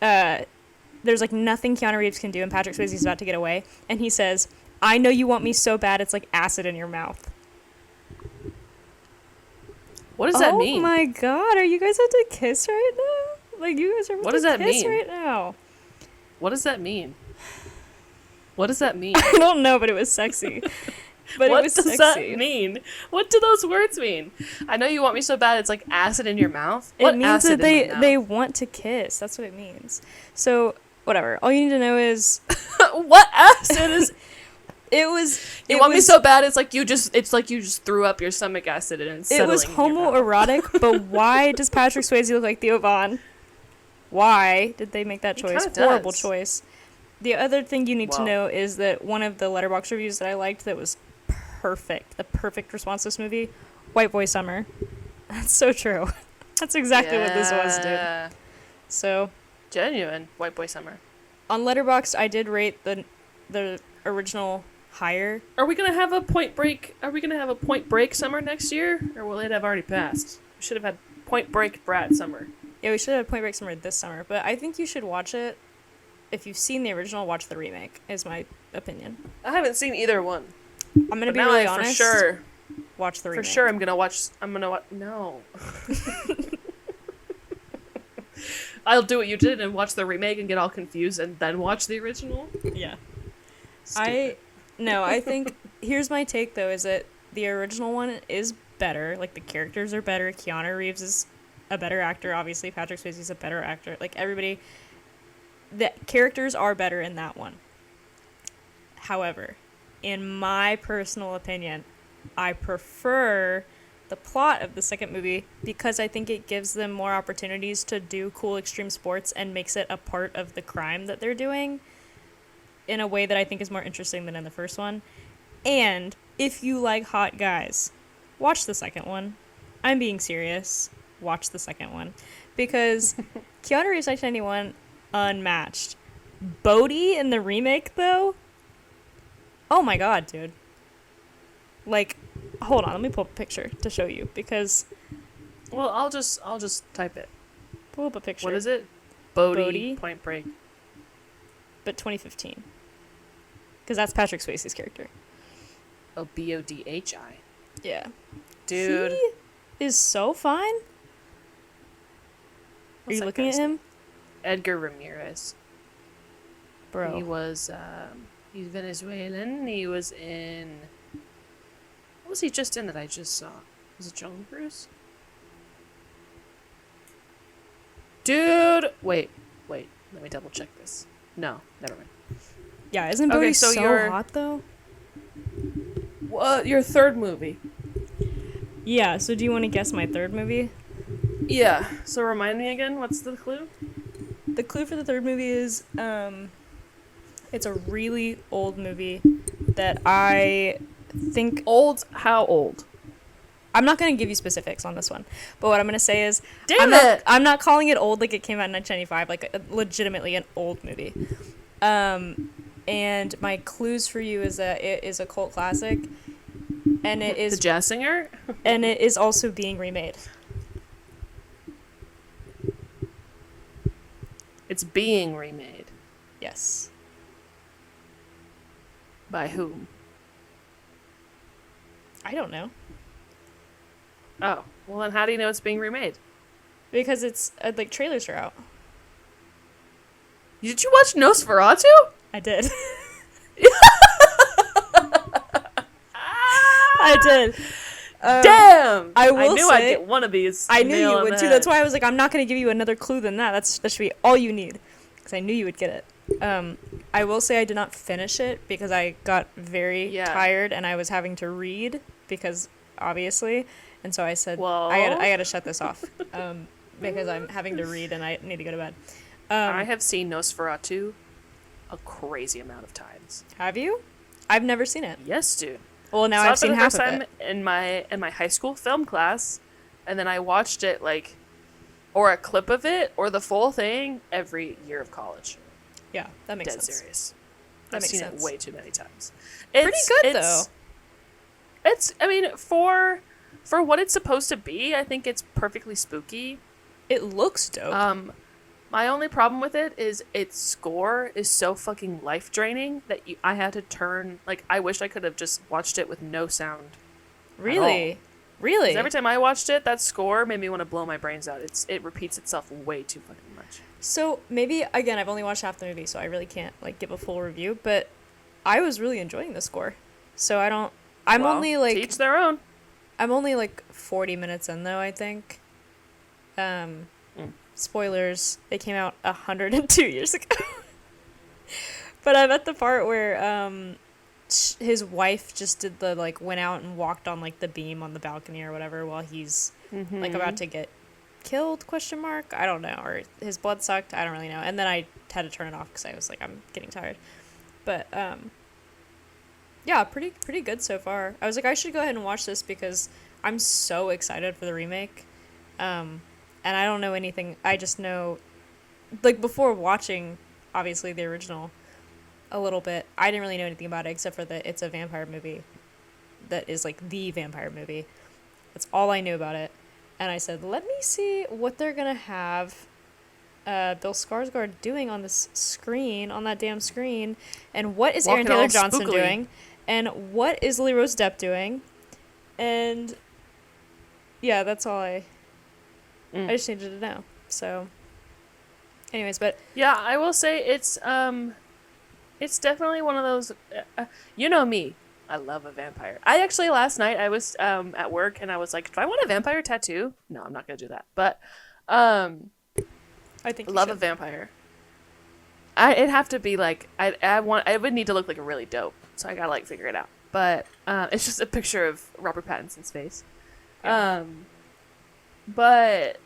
there's like nothing Keanu Reeves can do, and Patrick Swayze's about to get away, and he says, "I know you want me so bad, it's like acid in your mouth." What does that mean? Oh my god, are you guys about to kiss right now? Like, you guys are about What does to that kiss mean? right now. What does that mean? What does that mean? I don't know, but it was sexy. But What it was does sexy. that mean? What do those words mean? I know you want me so bad, it's like acid in your mouth. It What means acid that in my mouth? they want to kiss. That's what it means. So, whatever. All you need to know is What acid is? it was. You it want me was- so bad? It's like you just threw up your stomach acid and it's It was settling in your mouth. homoerotic, but why does Patrick Swayze look like Theo Von? Why did they make that He choice? kinda Horrible does. choice. The other thing you need to Wow. know is that one of the Letterboxd reviews that I liked that was perfect, the perfect response to this movie, White Boy Summer. That's so true. That's exactly what this was, dude. Yeah. So Genuine white boy summer. on Letterboxd, I did rate the original higher. Are we gonna have a Point Break? Are we gonna have a Point Break summer next year, or will it have already passed? We should have had Point Break Brat summer. Yeah, we should have Point Break Summer this summer, but I think you should watch it. If you've seen the original, watch the remake, is my opinion. I haven't seen either one. I'm going to be really honest. For sure. Watch the remake. For sure, I'm gonna watch. No. I'll do what you did and watch the remake and get all confused and then watch the original. Yeah. Stupid. I think, here's my take though, is that the original one is better. Like, the characters are better. Keanu Reeves is a better actor, obviously. Patrick Swayze's a better actor. Like, everybody, the characters are better in that one. However, in my personal opinion, I prefer the plot of the second movie because I think it gives them more opportunities to do cool extreme sports and makes it a part of the crime that they're doing in a way that I think is more interesting than in the first one. And if you like hot guys, watch the second one. I'm being serious. Watch the second one. Because Keanu Reeves 1991, unmatched. Bodhi in the remake, though? Oh my god, dude. Like, hold on, let me pull up a picture to show you, because... Well, I'll just type it. Pull up a picture. What is it? Bodhi. Bodhi. Point Break. But 2015. Because that's Patrick Swayze's character. Oh, Bodhi. Yeah. Dude. He is so fine. Are you looking at him? Edgar Ramirez. Bro. He was, he's Venezuelan. He was in... What was he just in that I just saw? Was it Jungle Cruise? Dude! Wait. Let me double check this. No, never mind. Yeah, isn't Bodhi so so you're- hot, though? What? Your third movie? Yeah, so do you want to guess my third movie? Yeah. So remind me again, what's the clue? The clue for the third movie is, it's a really old movie that I think... Old? How old? I'm not going to give you specifics on this one, but what I'm going to say is... Damn it! I'm not calling it old like it came out in 1995, like legitimately an old movie. And my clues for you is that it is a cult classic, and it is... The Jazz Singer? And it is also being remade. It's being remade. Yes. By whom? I don't know. Oh. Well, then how do you know it's being remade? Because it's, like, trailers are out. Did you watch Nosferatu? I did. I did. Damn! I will knew say- I'd get one of these. I knew nail you on would the too. head. That's why I was like, I'm not going to give you another clue than that. That should be all you need. Because I knew you would get it. I will say I did not finish it because I got very tired and I was having to read because obviously. And so I said, Well- I gotta shut this off because I'm having to read and I need to go to bed. I have seen Nosferatu a crazy amount of times. Have you? I've never seen it. Yes, dude. Well, now Saw I've it for seen the half first of time it. in my high school film class, and then I watched it or a clip of it or the full thing every year of college. Yeah, that makes Dead sense. serious. That I've makes seen sense. it way too many times. Pretty good though. I mean, for what it's supposed to be, I think it's perfectly spooky. It looks dope. My only problem with it is its score is so fucking life draining that I had to turn. Like, I wish I could have just watched it with no sound. Really? Really? 'Cause every time I watched it, that score made me want to blow my brains out. It repeats itself way too fucking much. So maybe again, I've only watched half the movie, so I really can't like give a full review. But I was really enjoying the score, so I don't. I'm Well, only to like each their own. I'm only like 40 minutes in though. I think. Spoilers. They came out 102 years ago. But I'm at the part where his wife just did the like went out and walked on like the beam on the balcony or whatever while he's like about to get killed ? I don't know, or his blood sucked. I don't really know. And then I had to turn it off because I was like, I'm getting tired. But yeah, pretty good so far. I was like, I should go ahead and watch this because I'm so excited for the remake. and I don't know anything. I just know, like, before watching, obviously, the original a little bit, I didn't really know anything about it except for that it's a vampire movie that is, like, the vampire movie. That's all I knew about it. And I said, let me see what they're going to have Bill Skarsgård doing on this screen, on that damn screen, and what is Aaron Walking all Taylor Johnson spookily. doing, and what is Lily Rose Depp doing, and yeah, that's all I just needed to know. So, anyways, but Yeah, I will say it's definitely one of those. You know me, I love a vampire. I actually last night I was at work and I was like, do I want a vampire tattoo? No, I'm not gonna do that. But I think you love a should. vampire. It'd have to be like I would need to look like a really dope. So I gotta like figure it out. But it's just a picture of Robert Pattinson's face. Yeah. But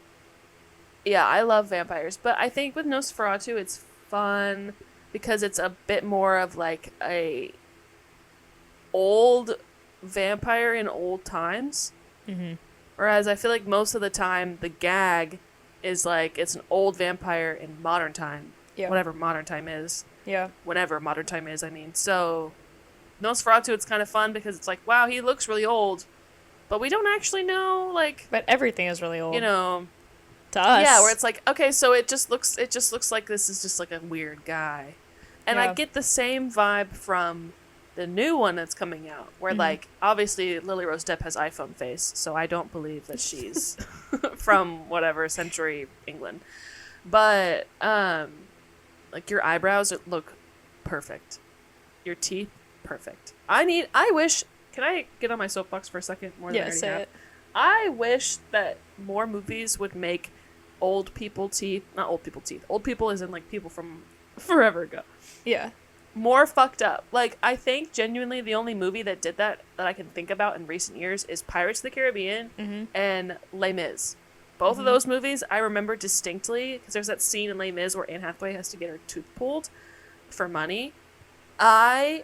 yeah, I love vampires. But I think with Nosferatu, it's fun because it's a bit more of like a old vampire in old times. Mm-hmm. Whereas I feel like most of the time the gag is like it's an old vampire in modern time. Yeah. Whatever modern time is. Yeah. Whenever modern time is, I mean. So Nosferatu, it's kind of fun because it's like, wow, he looks really old. But we don't actually know, like, But everything is really old. you know, to us. yeah, where it's like, okay, so it just looks like this is just like a weird guy. And Yeah. I get the same vibe from the new one that's coming out, where like obviously Lily Rose Depp has iPhone face, so I don't believe that she's from whatever century England. But like your eyebrows look perfect. Your teeth perfect. I wish, can I get on my soapbox for a second more than I Yeah, already say have? it. I wish that more movies would make old people teeth, not old people teeth. Old people as in like people from forever ago. Yeah. More fucked up. Like, I think genuinely the only movie that did that I can think about in recent years is Pirates of the Caribbean and Les Mis. Both of those movies I remember distinctly because there's that scene in Les Mis where Anne Hathaway has to get her tooth pulled for money. I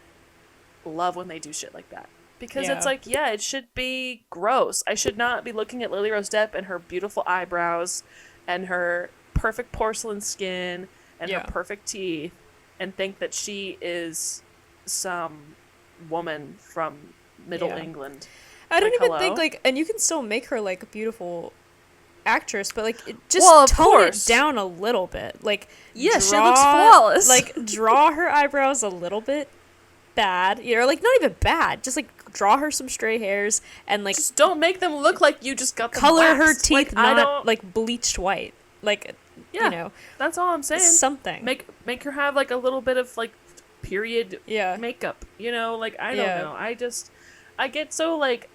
love when they do shit like that. Because it's like, yeah, it should be gross. I should not be looking at Lily Rose Depp and her beautiful eyebrows and her perfect porcelain skin and her perfect teeth and think that she is some woman from Middle England. I don't Like, even hello? think, like, and you can still make her, like, a beautiful actress, but, like, Well, of tone course. it down a little bit. Like, Yeah, she looks flawless. Like, draw her eyebrows a little bit bad. You know, like, not even bad. Just, like, draw her some stray hairs and, like, Just don't make them look like you just got them color her waxed. teeth Like, I not, don't- like, bleached white. Like, Yeah, you know, that's all I'm saying. something. Make her have like a little bit of like period makeup. You know, like I don't know. I get so like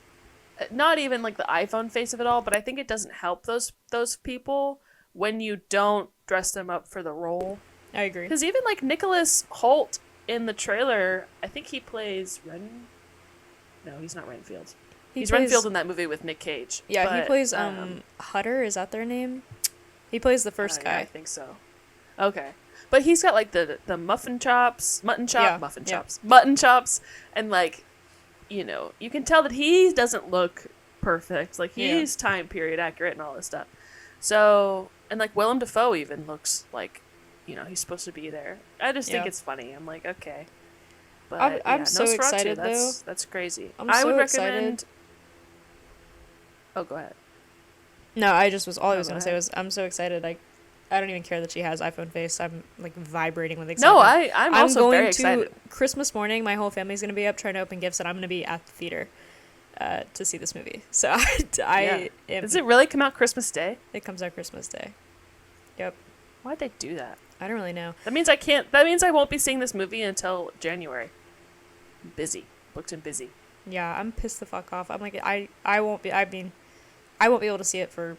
not even like the iPhone face of it all, but I think it doesn't help those people when you don't dress them up for the role. I agree. Because even like Nicholas Hoult in the trailer, I think he plays Ren. No, he's not Renfield. He's plays- Renfield in that movie with Nick Cage. Yeah, he but, plays Hutter. Is that their name? He plays the first yeah, guy. I think so. Okay. But he's got like the mutton chops, and like, you know, you can tell that he doesn't look perfect. Like he's time period accurate and all this stuff. So, and like Willem Dafoe even looks like, you know, he's supposed to be there. I just think it's funny. I'm like, okay. But I'm so Nosferatu, excited, though. That's crazy. I would so recommend. excited. Oh, go ahead. No, I just was all I was go gonna say ahead. was I'm so excited. I don't even care that she has iPhone face. I'm like vibrating with excitement. No, I'm also going very to excited. Christmas morning. My whole family's gonna be up trying to open gifts, and I'm gonna be at the theater to see this movie. So I am. Does it really come out Christmas Day? It comes out Christmas Day. Yep. Why'd they do that? I don't really know. That means I can't. That means I won't be seeing this movie until January. I'm busy, booked and busy. Yeah, I'm pissed the fuck off. I'm like I won't be. I mean, I won't be able to see it for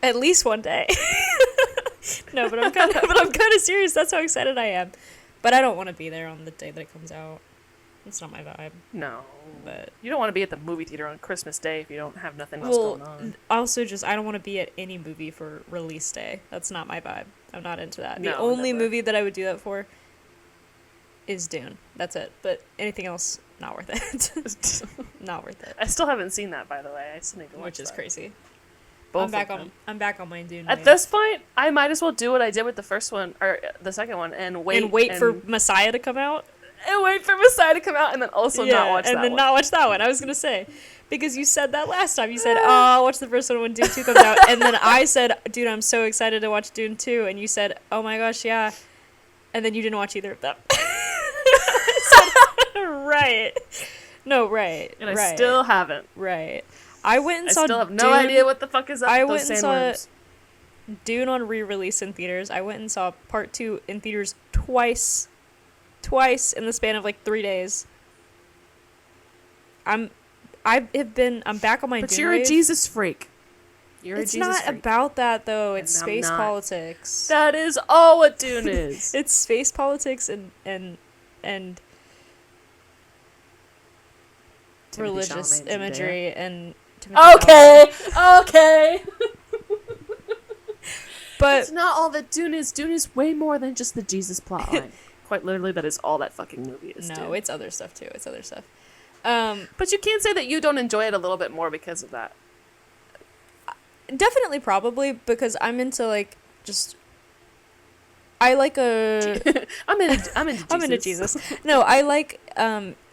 at least one day. No, but I'm kind of serious. That's how excited I am. But I don't want to be there on the day that it comes out. It's not my vibe. No, But you don't want to be at the movie theater on Christmas Day if you don't have nothing else going on. also just I don't want to be at any movie for release day. That's not my vibe. I'm not into that. The No, only never. movie that I would do that for is Dune. That's it. But anything else, not worth it. Not worth it. I still haven't seen that, by the way. I still need to watch Which is that. crazy. both of them. I'm back on my Dune. At this point, I might as well do what I did with the first one or the second one and wait for Messiah to come out. And wait for Messiah to come out, and then also not watch that one. And then not watch that one. I was gonna say, because you said that last time. You said, "Oh, I'll watch the first one when Dune 2 comes out," and then I said, "Dude, I'm so excited to watch Dune 2," and you said, "Oh my gosh, yeah," and then you didn't watch either of them. I said, right. No, right. And I still haven't. Right. I went and saw. I still have no idea what the fuck is up with those sandworms. Dune on re-release in theaters. I went and saw part 2 in theaters twice in the span of like 3 days. I'm back on my But Dune you're wave. a Jesus freak. It's not about that though. It's space politics. That is all what Dune is. It's space politics and religious imagery and okay. But it's not all that Dune is. Dune is way more than just the Jesus plotline. Quite literally, that is all that fucking movie is. No, it's other stuff too. It's other stuff. But you can't say that you don't enjoy it a little bit more because of that. Definitely, probably, because I'm into like just. I like a. I'm into Jesus. I'm into Jesus. No, I like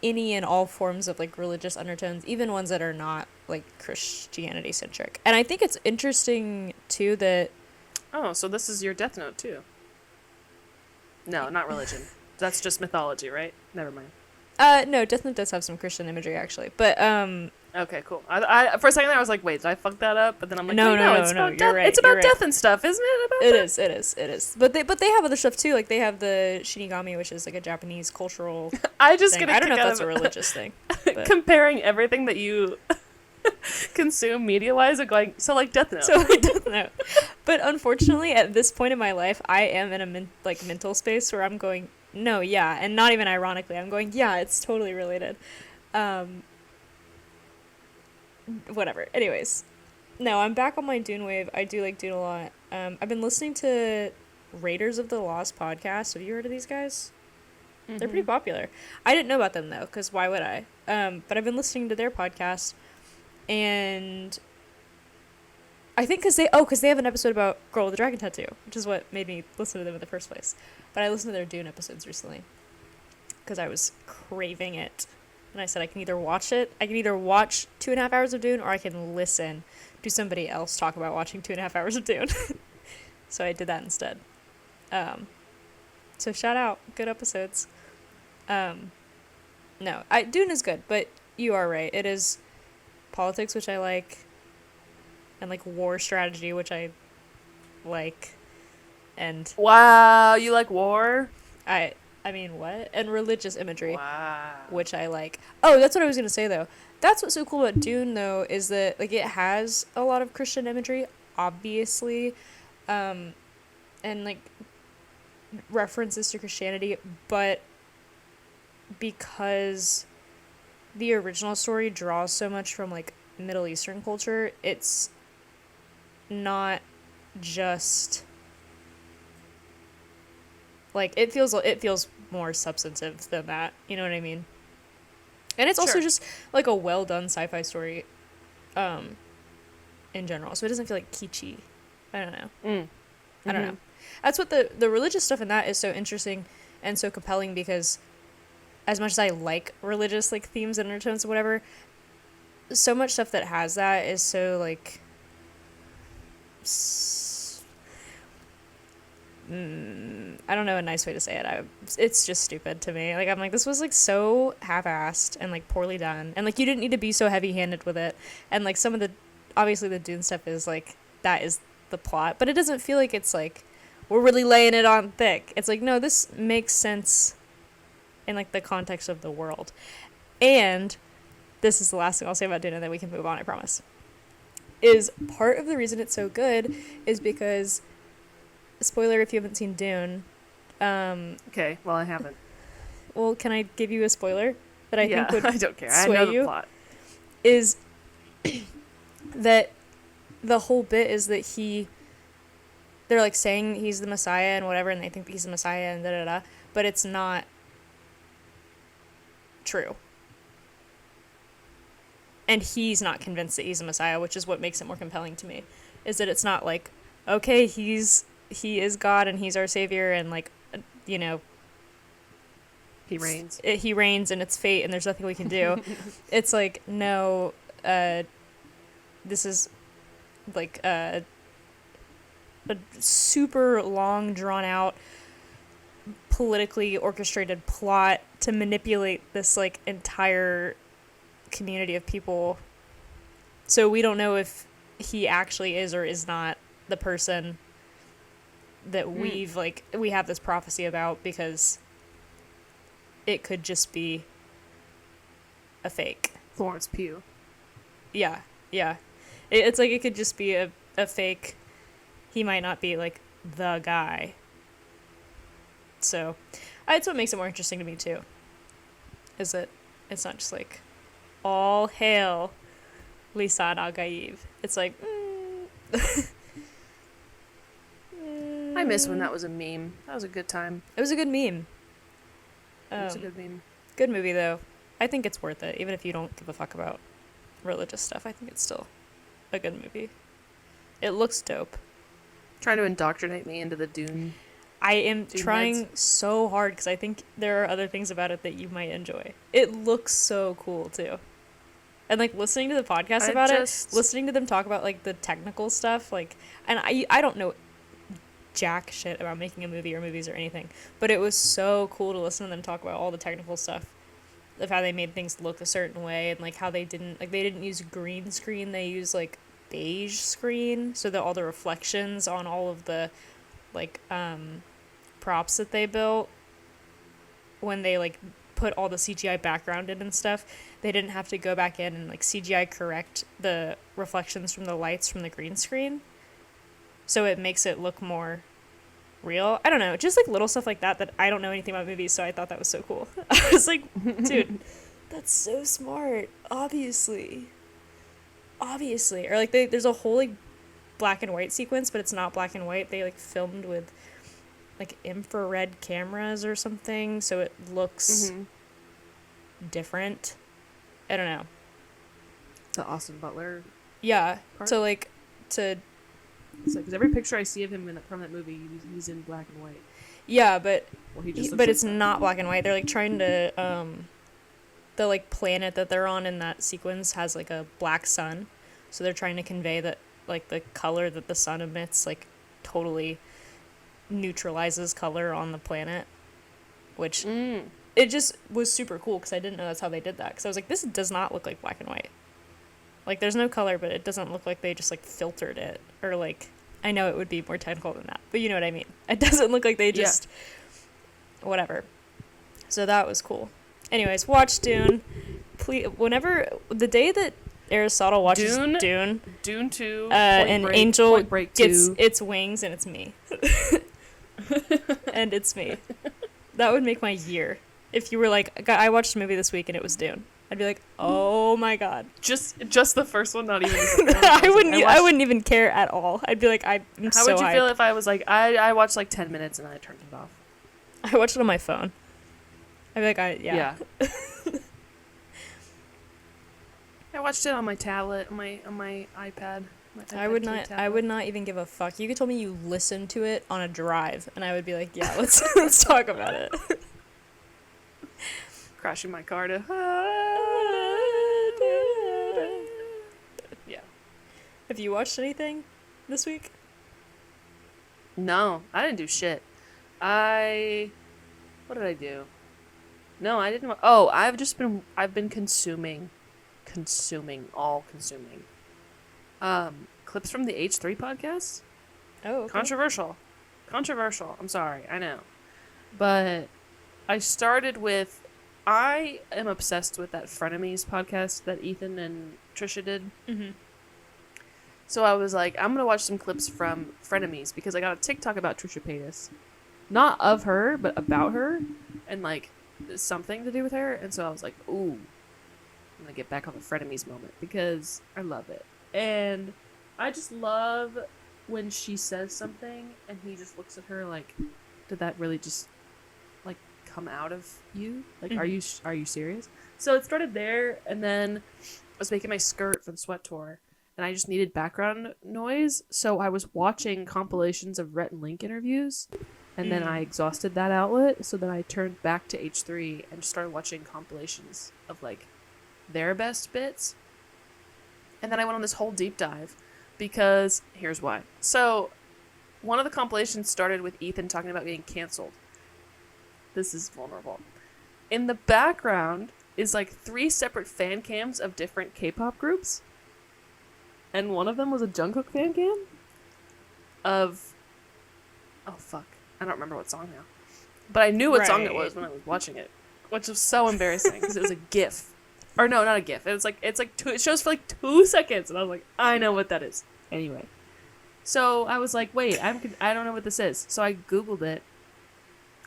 any and all forms of like religious undertones, even ones that are not like Christianity centric. And I think it's interesting too that. Oh, so this is your Death Note too. No, not religion. That's just mythology, right? Never mind. No, Death Note does have some Christian imagery actually, but Okay, cool. I for a second there I was like, wait, did I fuck that up? But then I'm like, no, it's about death. right, it's about right. death and stuff, isn't it? About It is. But they have other stuff too. Like they have the Shinigami, which is like a Japanese cultural. I just thing. get. I don't know if that's a religious thing. But. Comparing everything that you consume media wise and going like Death Note. Death Note. But unfortunately, at this point in my life, I am in a mental space where I'm going, no, yeah, and not even ironically, I'm going, yeah, it's totally related. Whatever. Anyways, no, I'm back on my Dune wave. I do like Dune a lot. I've been listening to Raiders of the Lost podcast. Have you heard of these guys? Mm-hmm. They're pretty popular. I didn't know about them though, because why would I? But I've been listening to their podcast, and I think because they have an episode about Girl with the Dragon Tattoo, which is what made me listen to them in the first place. But I listened to their Dune episodes recently because I was craving it. And I said I can either watch 2.5 hours of Dune, or I can listen to somebody else talk about watching 2.5 hours of Dune. So I did that instead. So shout out, good episodes. No, Dune is good, but you are right. It is politics, which I like, and like war strategy, which I like, and wow, you like war? I mean, what? And religious imagery, wow, which I like. Oh, that's what I was gonna say though. That's what's so cool about Dune though, is that like it has a lot of Christian imagery, obviously, and like references to Christianity, but because the original story draws so much from like Middle Eastern culture, it's not just like it feels more substantive than that, you know what I mean? And it's also just like a well done sci-fi story in general, so it doesn't feel like kitschy. I don't know. I don't know. That's what the religious stuff in that is so interesting and so compelling, because as much as I like religious like themes and undertones and whatever, so much stuff that has that is so like I don't know a nice way to say it. It's just stupid to me. Like I'm like, this was like so half-assed and like poorly done, and like you didn't need to be so heavy-handed with it. And like some of the obviously the Dune stuff is like that is the plot, but it doesn't feel like it's like we're really laying it on thick. It's like, no, this makes sense in like the context of the world. And this is the last thing I'll say about Dune, and then we can move on, I promise. Is part of the reason it's so good is because, spoiler if you haven't seen Dune. Okay, well I haven't. Well, can I give you a spoiler that I think would I don't care. sway I know the you? plot. Is that the whole bit is that they're like saying he's the Messiah and whatever, and they think that he's the Messiah and da-da-da, but it's not true. And he's not convinced that he's a Messiah, which is what makes it more compelling to me. is that it's not like, okay, he is God and he's our savior and like, you know, He reigns. he reigns and it's fate and there's nothing we can do. It's like, no, this is like a super long drawn out politically orchestrated plot to manipulate this like entire community of people. So we don't know if he actually is or is not the person that we have this prophecy about, because it could just be a fake. Florence Pugh. Yeah. It's like it could just be a fake. He might not be like the guy. So it's what makes it more interesting to me too. Is that it's not just like all hail Lisan al-Gaib. It's like I miss when that was a meme. That was a good time. it was a good meme. It was a good meme. Good movie though. I think it's worth it, even if you don't give a fuck about religious stuff. I think it's still a good movie. It looks dope. Trying to indoctrinate me into the Dune. I am Dune trying heads. so hard because I think there are other things about it that you might enjoy. It looks so cool too. And like listening to the podcast about it, listening to them talk about like the technical stuff, like, and I don't know jack shit about making a movie or movies or anything, but it was so cool to listen to them talk about all the technical stuff of how they made things look a certain way, and like how they didn't use green screen, they used like beige screen so that all the reflections on all of the like props that they built, when they like put all the CGI background in and stuff, they didn't have to go back in and like CGI correct the reflections from the lights from the green screen, so it makes it look more real. I don't know, just like little stuff like that I don't know anything about movies, so I thought that was so cool. I was like, dude, that's so smart. Obviously. Or like there's a whole like black and white sequence, but it's not black and white. They like filmed with like infrared cameras or something, so it looks different. I don't know. The Austin Butler. Yeah. Part? So like to. Because every picture I see of him from that movie, he's in black and white. Yeah, but Well, he just looks but like it's that. not black and white. They're like trying to the like planet that they're on in that sequence has like a black sun, so they're trying to convey that like the color that the sun emits like totally neutralizes color on the planet, which it just was super cool because I didn't know that's how they did that, because I was like, this does not look like black and white. Like there's no color, but it doesn't look like they just like filtered it, or like, I know it would be more technical than that, but you know what I mean. It doesn't look like they just whatever. So that was cool. Anyways, watch Dune. Please, whenever the day that Aristotle watches Dune 2, an angel Point Break gets 2. its wings and it's me. And it's me. That would make my year. If you were like, I watched a movie this week and it was Dune, I'd be like, oh my god. Just the first one, not even the second one. I wouldn't even care at all. I'd be like, I'm How so would you hyped. feel if I was like, I watched like 10 minutes and then I turned it off? I watched it on my phone. I'd be like, yeah. I watched it on my tablet, on my iPad. I would not even give a fuck. You could tell me you listened to it on a drive, and I would be like, yeah, let's talk about it. Crashing my car to. Yeah. Have you watched anything this week? No, I didn't do shit. What did I do? No, I didn't. Oh, I've been consuming. Clips from the H3 podcast. Oh, okay. Controversial. I'm sorry, I know. But I started with, I am obsessed with that Frenemies podcast that Ethan and Trisha did. Mm-hmm. So I was like, I'm going to watch some clips from Frenemies because I got a TikTok about Trisha Paytas. Not of her, but about her. And like something to do with her. And so I was like, ooh, I'm going to get back on the Frenemies moment because I love it. And I just love when she says something and he just looks at her like, did that really just like come out of you? Like, Mm-hmm. are you serious? So it started there, and then I was making my skirt for the sweat tour, and I just needed background noise. So I was watching compilations of Rhett and Link interviews, and then I exhausted that outlet. So then I turned back to H3 and just started watching compilations of like their best bits. And then I went on this whole deep dive because here's why. So one of the compilations started with Ethan talking about getting canceled. This is vulnerable. In the background is like 3 separate fan cams of different K-pop groups. And one of them was a Jungkook fan cam of... Oh, fuck. I don't remember what song now. But I knew what song it was when I was watching it. Which was so embarrassing because it was a GIF. Or no, not a GIF. It's like it shows for like 2 seconds. And I was like, I know what that is. Anyway. So I was like, wait, I don't know what this is. So I Googled it.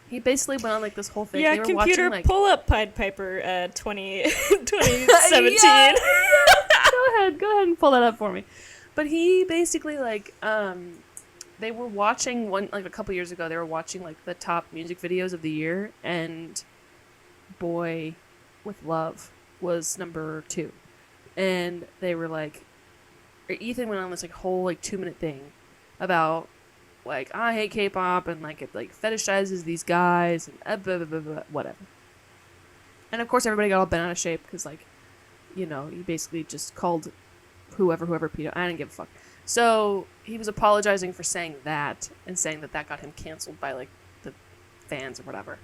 He basically went on like this whole thing. Yeah, they were computer, watching, like, pull up Pied Piper 2017. Yeah. Go ahead and pull that up for me. But he basically like they were watching a couple years ago. They were watching like the top music videos of the year, and Boy with Love was number 2, and they were like, Ethan went on this like whole like 2-minute thing about like I hate K-pop and like it like fetishizes these guys and blah, blah, blah, blah, whatever. And of course everybody got all bent out of shape because like, you know, he basically just called whoever pedo. I didn't give a fuck. So he was apologizing for saying that and saying that got him canceled by like the fans or whatever.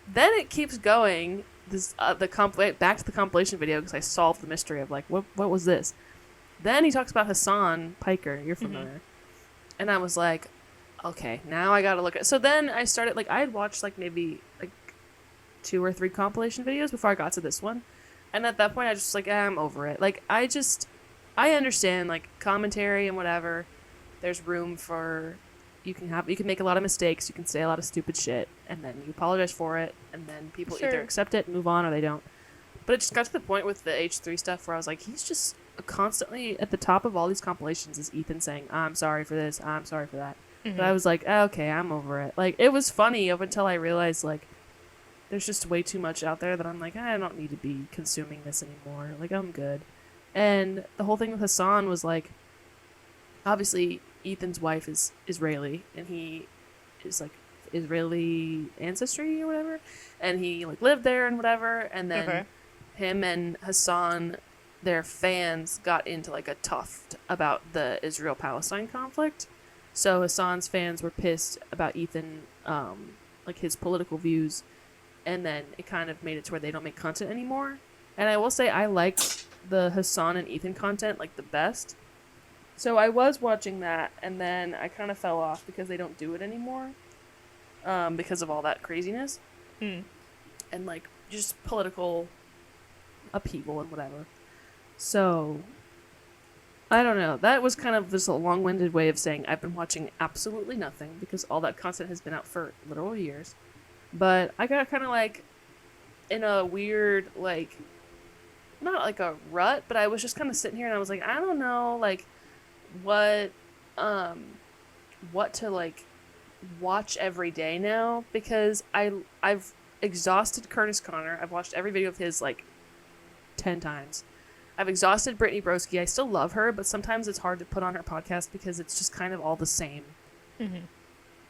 Then it keeps going. This back to the compilation video because I solved the mystery of like what was this. Then he talks about Hassan Piker. You're familiar. And I was like, okay, now I gotta look at. So then I started like I had watched like maybe like 2 or 3 compilation videos before I got to this one, and at that point I just like I'm over it. Like I understand like commentary and whatever. There's room for you can make a lot of mistakes. You can say a lot of stupid shit, and then you apologize for it, and then people either accept it and move on or they don't. But it just got to the point with the H3 stuff where I was like, he's just constantly at the top of all these compilations is Ethan saying, I'm sorry for this, I'm sorry for that. But I was like, okay, I'm over it. Like, it was funny up until I realized, like, there's just way too much out there that I'm like, I don't need to be consuming this anymore. Like, I'm good. And the whole thing with Hassan was, like, obviously, Ethan's wife is Israeli, and he is, like, Israeli ancestry or whatever. And he, like, lived there and whatever. And then him and Hassan, their fans, got into, like, a tuft about the Israel-Palestine conflict. So Hassan's fans were pissed about Ethan, like his political views, and then it kind of made it to where they don't make content anymore. And I will say I like the Hassan and Ethan content like the best. So I was watching that, and then I kind of fell off because they don't do it anymore, because of all that craziness, and like just political upheaval and whatever. So I don't know. That was kind of just a long-winded way of saying I've been watching absolutely nothing because all that content has been out for literal years. But I got kind of like in a weird, like, not like a rut, but I was just kind of sitting here and I was like, I don't know, like, what to like watch every day now because I've exhausted Curtis Connor. I've watched every video of his like 10 times. I've exhausted Brittany Broski. I still love her, but sometimes it's hard to put on her podcast because it's just kind of all the same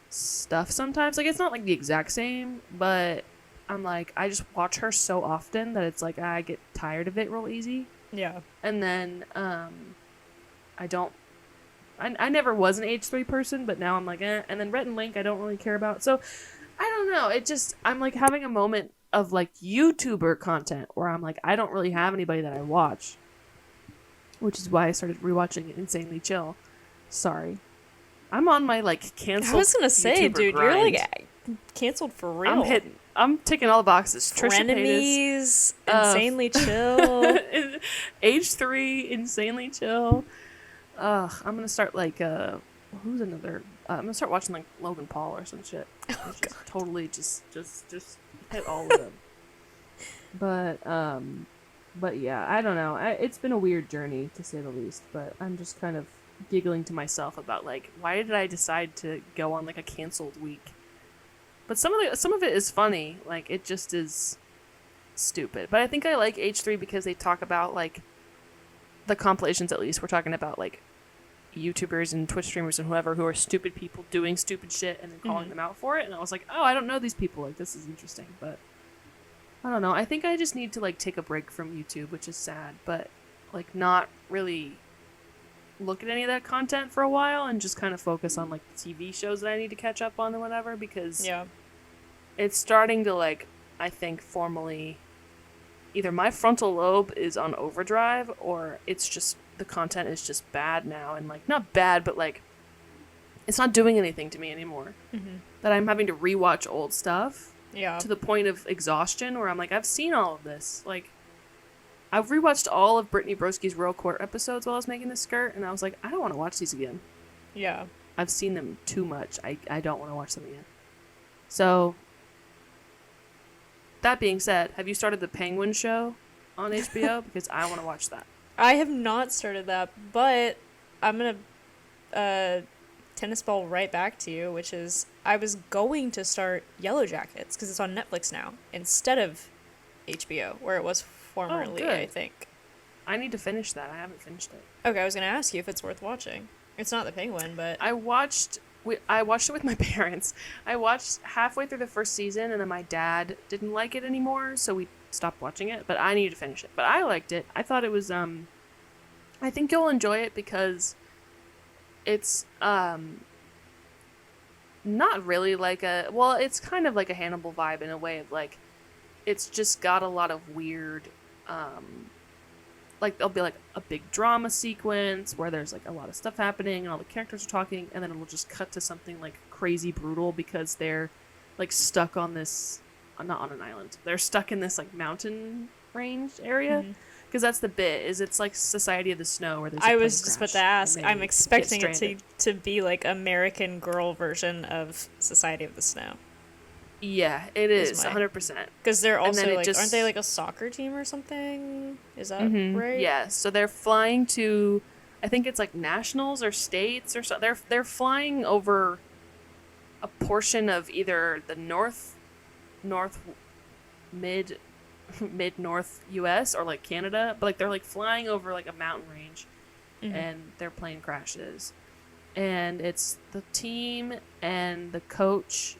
stuff sometimes. Like, it's not like the exact same, but I'm like, I just watch her so often that it's like I get tired of it real easy. Yeah. And then I never was an H3 person, but now I'm like, eh. And then Rhett and Link I don't really care about. So, I don't know. It just, I'm like having a moment of like YouTuber content where I'm like, I don't really have anybody that I watch, which is why I started rewatching Insanely Chill. Sorry, I'm on my like canceled. I was gonna say, YouTuber dude, grind. you're like canceled for real. I'm ticking all the boxes. Trisha Frenemies, Insanely Chill, H3, Insanely Chill. I'm gonna start like who's another? I'm gonna start watching like Logan Paul or some shit. Oh, God. Totally just hit all of them. But yeah, I don't know. It's been a weird journey to say the least. But I'm just kind of giggling to myself about like, why did I decide to go on like a canceled week? But some of it is funny. Like, it just is stupid. But I think I like H3 because they talk about like the compilations, at least, we're talking about like YouTubers and Twitch streamers and whoever who are stupid people doing stupid shit and then calling them out for it. And I was like, oh, I don't know these people. Like, this is interesting. But I don't know. I think I just need to like take a break from YouTube, which is sad, but like not really look at any of that content for a while and just kind of focus on like the TV shows that I need to catch up on and whatever, because it's starting to like, I think formally either my frontal lobe is on overdrive or it's just the content is just bad now, and like not bad but like it's not doing anything to me anymore. That I'm having to rewatch old stuff to the point of exhaustion where I'm like, I've seen all of this. Like, I've rewatched all of Brittany Broski's Royal Court episodes while I was making this skirt, and I was like, I don't want to watch these again. Yeah. I've seen them too much. I don't want to watch them again. So, that being said, have you started the Penguin show on HBO? Because I want to watch that. I have not started that, but I'm going to tennis ball right back to you, which is I was going to start Yellow Jackets because it's on Netflix now instead of HBO, where it was formerly, I think. I need to finish that. I haven't finished it. Okay, I was going to ask you if it's worth watching. It's not the Penguin, but... I watched it with my parents. I watched halfway through the first season, and then my dad didn't like it anymore, so we stopped watching it, but I need to finish it. But I liked it. I thought it was, I think you'll enjoy it because it's, not really like it's kind of like a Hannibal vibe in a way of, like, it's just got a lot of weird, like, there'll be, like, a big drama sequence where there's, like, a lot of stuff happening and all the characters are talking, and then it'll just cut to something, like, crazy brutal because they're, like, stuck on this, not on an island, they're stuck in this, like, mountain range area. Because that's the bit, is it's, like, Society of the Snow, where there's a plane I was just about to ask, I'm expecting it to be, like, American Girl version of Society of the Snow. Yeah, it is 100%. Because they're also like, aren't they like a soccer team or something? Is that right? Yeah, so they're flying to, I think it's like nationals or states or so. They're flying over a portion of either the mid north U.S. or like Canada, but like they're like flying over like a mountain range, and their plane crashes, and it's the team and the coach.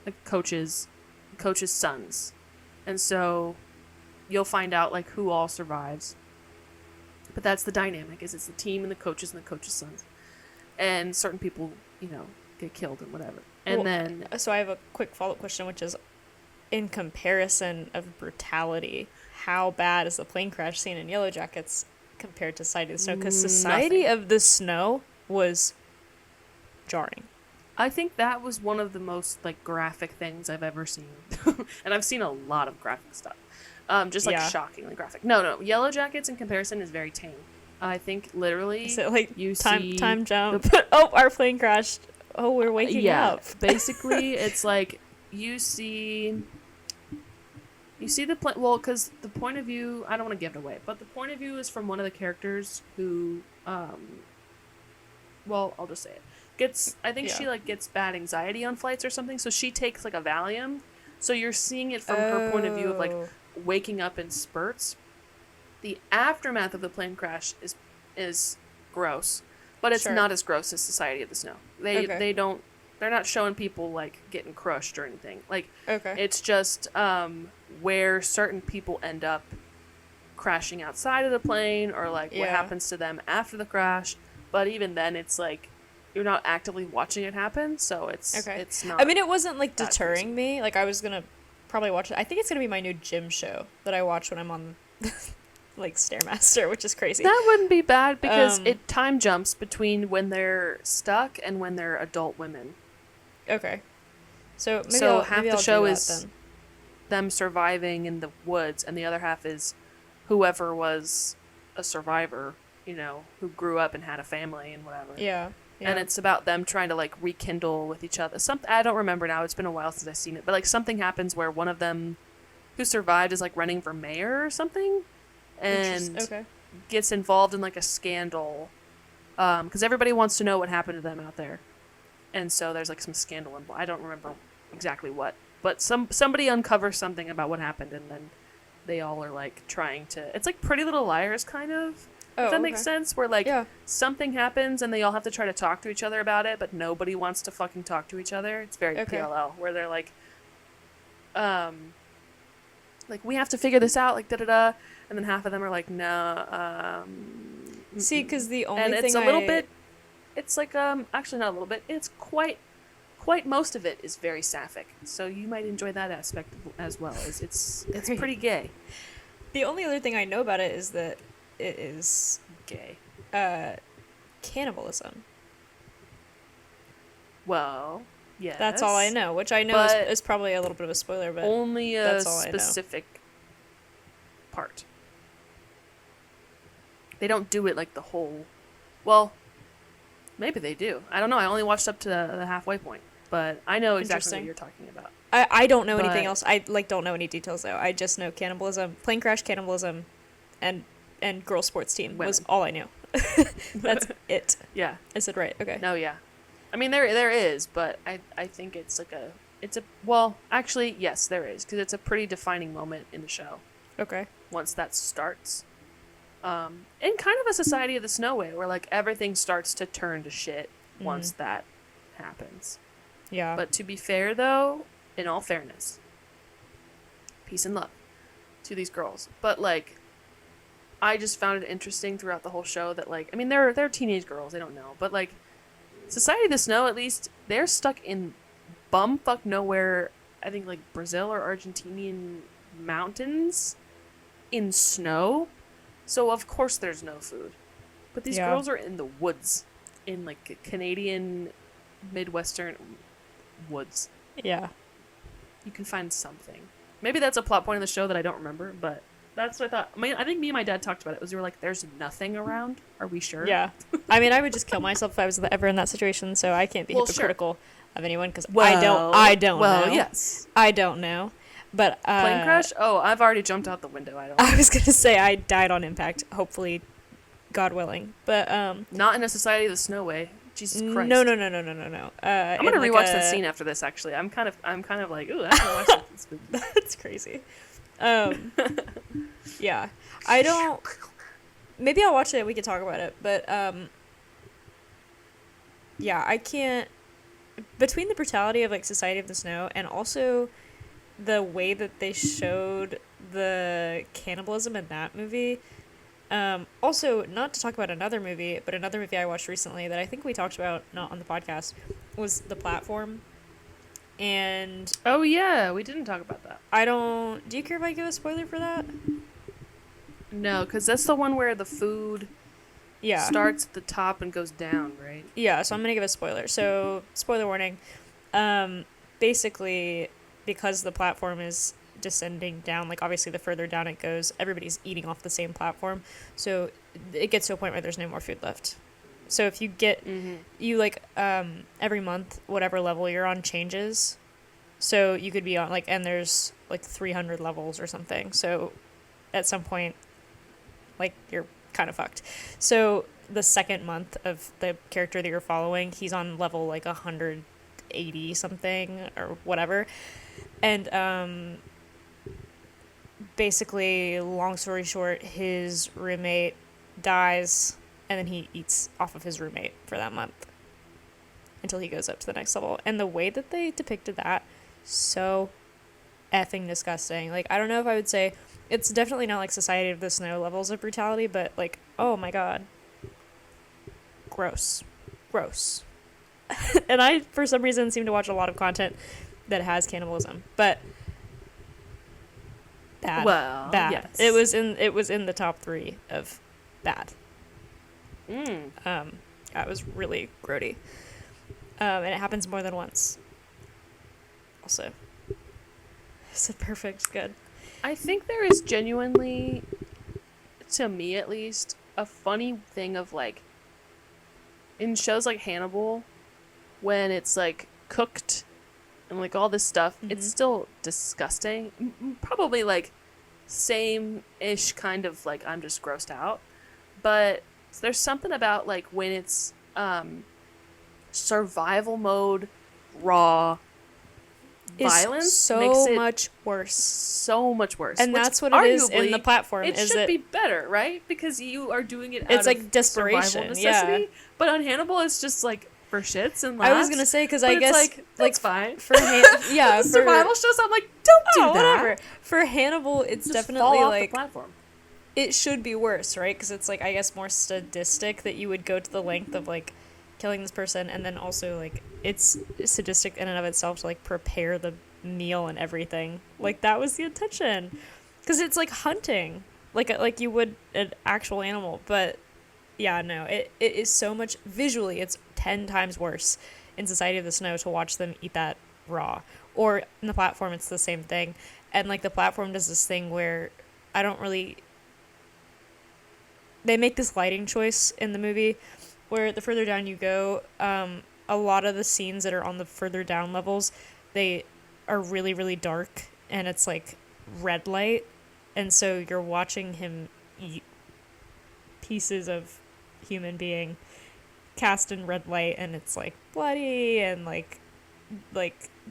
The coach's sons, and so you'll find out like who all survives, but that's the dynamic, is it's the team and the coach's sons, and certain people, you know, get killed and whatever. And then so I have a quick follow-up question, which is, in comparison of brutality, how bad is the plane crash scene in Yellow Jackets compared to Society of the Snow? Because Society of the Snow was jarring. I think that was one of the most, like, graphic things I've ever seen. And I've seen a lot of graphic stuff. Just, like, shockingly graphic. No. Yellow Jackets, in comparison, is very tame. I think, literally, is it like you time jump? Oh, our plane crashed. Oh, we're waking up. Basically, it's, like, you see the plane... Well, because the point of view... I don't want to give it away, but the point of view is from one of the characters who... well, I'll just say it. She like gets bad anxiety on flights or something, so she takes like a Valium, so you're seeing it from her point of view of like waking up in spurts. The aftermath of the plane crash is gross, but it's not as gross as Society of the Snow. They're not showing people like getting crushed or anything. Like, it's just where certain people end up crashing outside of the plane, or like what happens to them after the crash. But even then, it's like you're not actively watching it happen, so it's not. I mean, it wasn't like deterring me. Like, I was gonna probably watch it. I think it's gonna be my new gym show that I watch when I'm on like Stairmaster, which is crazy. That wouldn't be bad because it time jumps between when they're stuck and when they're adult women. Okay, so half the show is them surviving in the woods, and the other half is whoever was a survivor, you know, who grew up and had a family and whatever. Yeah. And it's about them trying to like rekindle with each other. I don't remember now. It's been a while since I've seen it, but like something happens where one of them who survived is like running for mayor or something, and gets involved in like a scandal, because everybody wants to know what happened to them out there, and so there's like some scandal involved. I don't remember exactly what, but somebody uncovers something about what happened, and then they all are like trying to. It's like Pretty Little Liars kind of. Oh, If that okay. makes sense, where like Yeah. something happens and they all have to try to talk to each other about it, but nobody wants to fucking talk to each other. It's very Okay. PLL, where they're like we have to figure this out, like da da da, and then half of them are like, no, See, because the only and thing it's a little bit. It's like actually not a little bit. It's quite most of it is very sapphic. So you might enjoy that aspect as well. It's Great. pretty gay. The only other thing I know about it is that it is Gay. cannibalism. Well, yes. That's all I know, which I know But is probably a little bit of a spoiler, but only a that's all I know. specific part. They don't do it like the whole. Well, maybe they do. I don't know. I only watched up to the halfway point, but I know exactly what Interesting. you're talking about. I don't know But- anything else. I don't know any details though. I just know cannibalism, plane crash cannibalism, and girl sports team was Women. all I knew. That's it. Yeah. I said right. Okay. No. Yeah. I mean, there is, but I think it's like well, actually, yes, there is, because it's a pretty defining moment in the show Okay. once that starts. In kind of a Society of the Snow way, where like everything starts to turn to shit once that happens. Yeah. But to be fair, though, in all fairness, peace and love to these girls. But like, I just found it interesting throughout the whole show that like, I mean, they're teenage girls, they don't know, but like, Society of the Snow, at least, they're stuck in bumfuck nowhere. I think like Brazil or Argentinian mountains in snow. So of course there's no food. But these Yeah. girls are in the woods, in like Canadian Midwestern woods. Yeah. You can find something. Maybe that's a plot point in the show that I don't remember, but that's what I thought. I mean, I think me and my dad talked about it. We were like, "There's nothing around. Are we sure?" Yeah. I mean, I would just kill myself if I was ever in that situation, so I can't be Well, sure. hypocritical of anyone because I Well, don't well, know. yes. I don't know. But Plane crash? Oh, I've already jumped out the window. I don't. I was gonna say I died on impact. Hopefully, God willing. But Not in a Society of the Snow way. Jesus Christ. no. I'm gonna like rewatch that scene after this. Actually, I'm kind of like, ooh, I haven't watched that. It's been- That's crazy. Yeah, I don't. Maybe I'll watch it. We could talk about it. But yeah, I can't. Between the brutality of like Society of the Snow and also the way that they showed the cannibalism in that movie. Also, not to talk about another movie, but another movie I watched recently that I think we talked about not on the podcast was The Platform. And Oh yeah, we didn't talk about that. I don't. Do you care if I give a spoiler for that? No, because that's the one where the food Yeah. starts at the top and goes down, right? Yeah, so I'm going to give a spoiler. So, spoiler warning. Basically, because the platform is descending down, like obviously the further down it goes, everybody's eating off the same platform. So, it gets to a point where there's no more food left. So, if you get, you like, every month, whatever level you're on changes. So, you could be on, like, and there's like 300 levels or something. So, at some point, like, you're kind of fucked. So the second month of the character that you're following, he's on level like 180 something or whatever. And basically, long story short, his roommate dies and then he eats off of his roommate for that month until he goes up to the next level. And the way that they depicted that, so effing disgusting. Like, I don't know if I would say it's definitely not like Society of the Snow levels of brutality, but like, oh my god. Gross. And I, for some reason, seem to watch a lot of content that has cannibalism, but bad. Well, bad. yes. It was in the top 3 of bad. That was really grody. And it happens more than once. Also. I said perfect. Good. I think there is genuinely, to me at least, a funny thing of like, in shows like Hannibal, when it's like cooked and like all this stuff, it's still disgusting. Probably like same-ish kind of like I'm just grossed out. But there's something about like when it's survival mode, raw, violence so makes it much worse. so much worse. And which that's what it is in arguably, the platform. It is should it, be better, right? Because you are doing it out it's of like desperation. survival necessity. Yeah. But on Hannibal, it's just like for shits and laughs. I was gonna say because I but guess it's like fine. for yeah The for survival shows, I'm like, don't do oh, that. whatever. For Hannibal, it's Just definitely fall off like the platform. it should be worse, right? Because it's like I guess more sadistic that you would go to the length of like killing this person, and then also like it's sadistic in and of itself to like prepare the meal and everything. Like that was the intention, because it's like hunting, like you would an actual animal. But yeah, no, it is so much visually. It's 10 times worse in Society of the Snow to watch them eat that raw, or in the platform it's the same thing. And like the platform does this thing where I don't really. They make this lighting choice in the movie where the further down you go, a lot of the scenes that are on the further down levels, they are really, really dark, and it's like red light. And so you're watching him eat pieces of human being cast in red light, and it's like bloody and like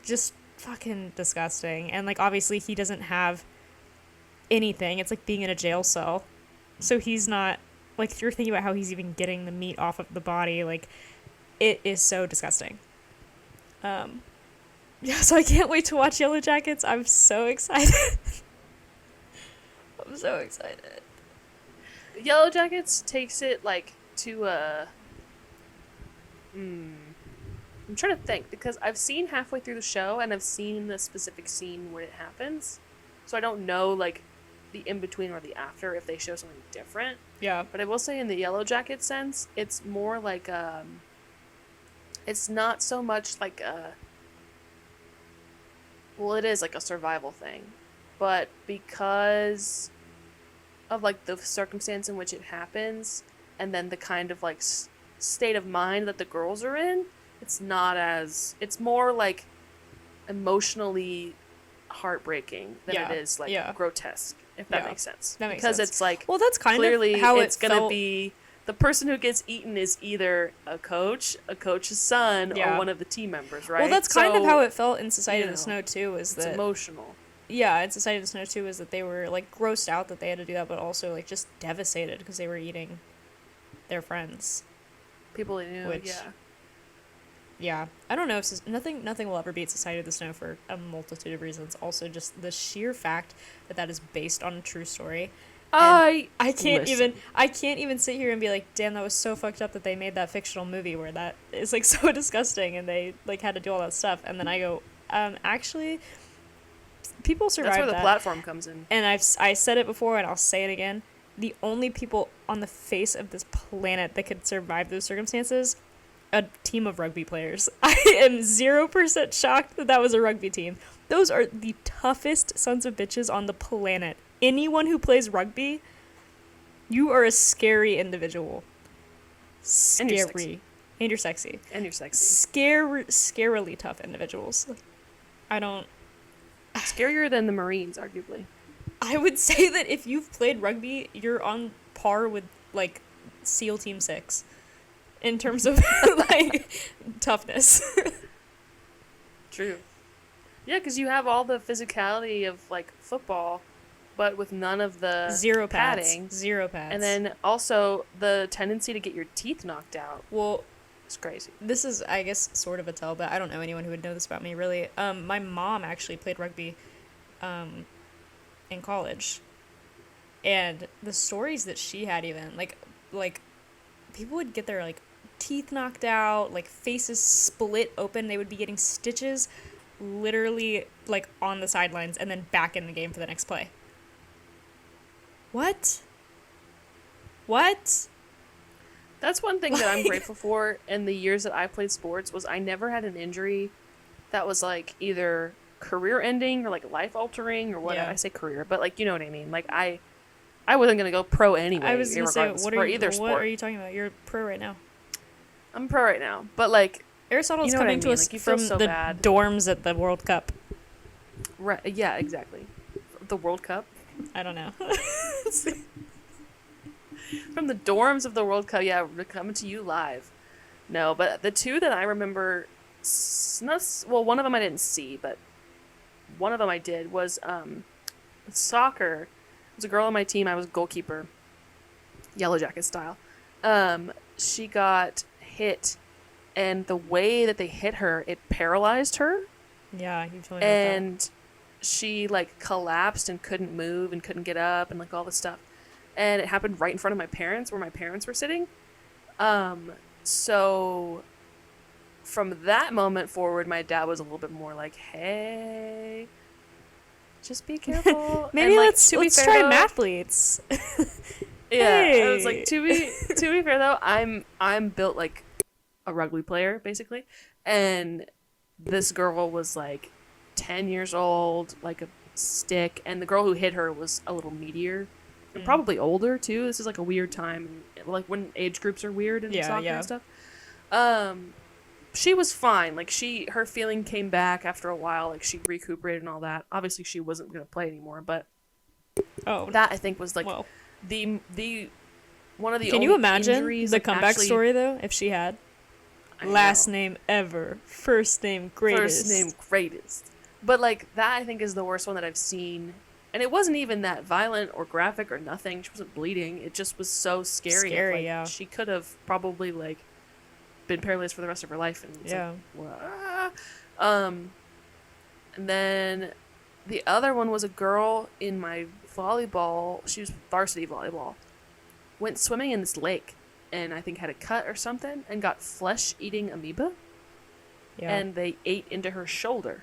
just fucking disgusting. And like obviously he doesn't have anything. It's like being in a jail cell. So he's not, like, if you're thinking about how he's even getting the meat off of the body, like, it is so disgusting. Yeah, so I can't wait to watch Yellow Jackets. I'm so excited. I'm so excited. Yellow Jackets takes it like to I'm trying to think, because I've seen halfway through the show and I've seen the specific scene when it happens, so I don't know like the in between or the after if they show something different. Yeah. But I will say in the Yellow Jacket sense, it's more like it's not so much like well, it is like a survival thing, but because of like the circumstance in which it happens, and then the kind of like state of mind that the girls are in, it's more like emotionally heartbreaking than it is like grotesque, if that makes sense. That makes because sense. It's like, well, that's kind clearly of how it's gonna be the person who gets eaten is either a coach's son, or one of the team members, right? Well, that's kind of how it felt in Society of the Snow too. It's emotional. Yeah, in Society of the Snow too, is that they were like grossed out that they had to do that, but also like just devastated because they were eating their friends, people they knew. Yeah, I don't know if nothing will ever beat Society of the Snow for a multitude of reasons. Also, just the sheer fact that is based on a true story. I can't even sit here and be like, damn, that was so fucked up that they made that fictional movie where that is like so disgusting and they like had to do all that stuff. And then I go, actually, people survived that. That's where the platform comes in. And I said it before and I'll say it again. The only people on the face of this planet that could survive those circumstances, a team of rugby players. I am 0% shocked that was a rugby team. Those are the toughest sons of bitches on the planet. Anyone who plays rugby, you are a scary individual. Scary. And you're sexy. Scarily tough individuals. I don't... Scarier than the Marines, arguably. I would say that if you've played rugby, you're on par with, like, SEAL Team 6. In terms of, like, toughness. True. Yeah, because you have all the physicality of, like, football, but with none of the Zero padding. pads. Zero pads. And then also the tendency to get your teeth knocked out. Well, it's crazy. This is, I guess, sort of a tell, but I don't know anyone who would know this about me, really. My mom actually played rugby in college. And the stories that she had even, like people would get their, like, teeth knocked out, like, faces split open. They would be getting stitches literally, like, on the sidelines and then back in the game for the next play. What? That's one thing that I'm grateful for in the years that I played sports was I never had an injury that was, like, either career-ending or, like, life-altering or whatever. Yeah. I say career, but, like, you know what I mean. Like, I wasn't going to go pro anyway. I was going to say, what are you talking about? You're pro right now. I'm pro right now, but, like... Aristotle's coming to us like, from so the bad. dorms at the World Cup. Right, yeah, exactly. The World Cup? I don't know. From the dorms of the World Cup, yeah, we're coming to you live. No, but the two that I remember, one of them I didn't see, but one of them I did was soccer. There was a girl on my team. I was goalkeeper, Yellow Jacket style. She got hit, and the way that they hit her, it paralyzed her, Yeah, you told me about and she like collapsed and couldn't move and couldn't get up and like all this stuff. And it happened right in front of my parents, where my parents were sitting. So from that moment forward, my dad was a little bit more like, "Hey, just be careful." that. Maybe And, like, let's to be fair, try though, mathletes. Yeah, I was like, Hey. to be fair though, I'm built like a rugby player basically, and this girl was like 10 years old, like a stick, and the girl who hit her was a little meatier, and probably older too. This is like a weird time, like when age groups are weird in Yeah, soccer yeah. and stuff. She was fine. Like her feeling came back after a while. Like she recuperated and all that. Obviously, she wasn't gonna play anymore, but Oh, that I think was like well. the one of the Can only you imagine injuries, the like, comeback actually, story though? If she had I last know. name ever, first name greatest. First name greatest. But like that I think is the worst one that I've seen. And it wasn't even that violent or graphic or nothing. She wasn't bleeding. It just was so scary. Scary, Like, yeah. she could have probably like been paralyzed for the rest of her life, and it's Yeah. like, "Wah." And then the other one was a girl in my volleyball. She was varsity volleyball. Went swimming in this lake, and I think had a cut or something, and got flesh-eating amoeba, Yeah. and they ate into her shoulder.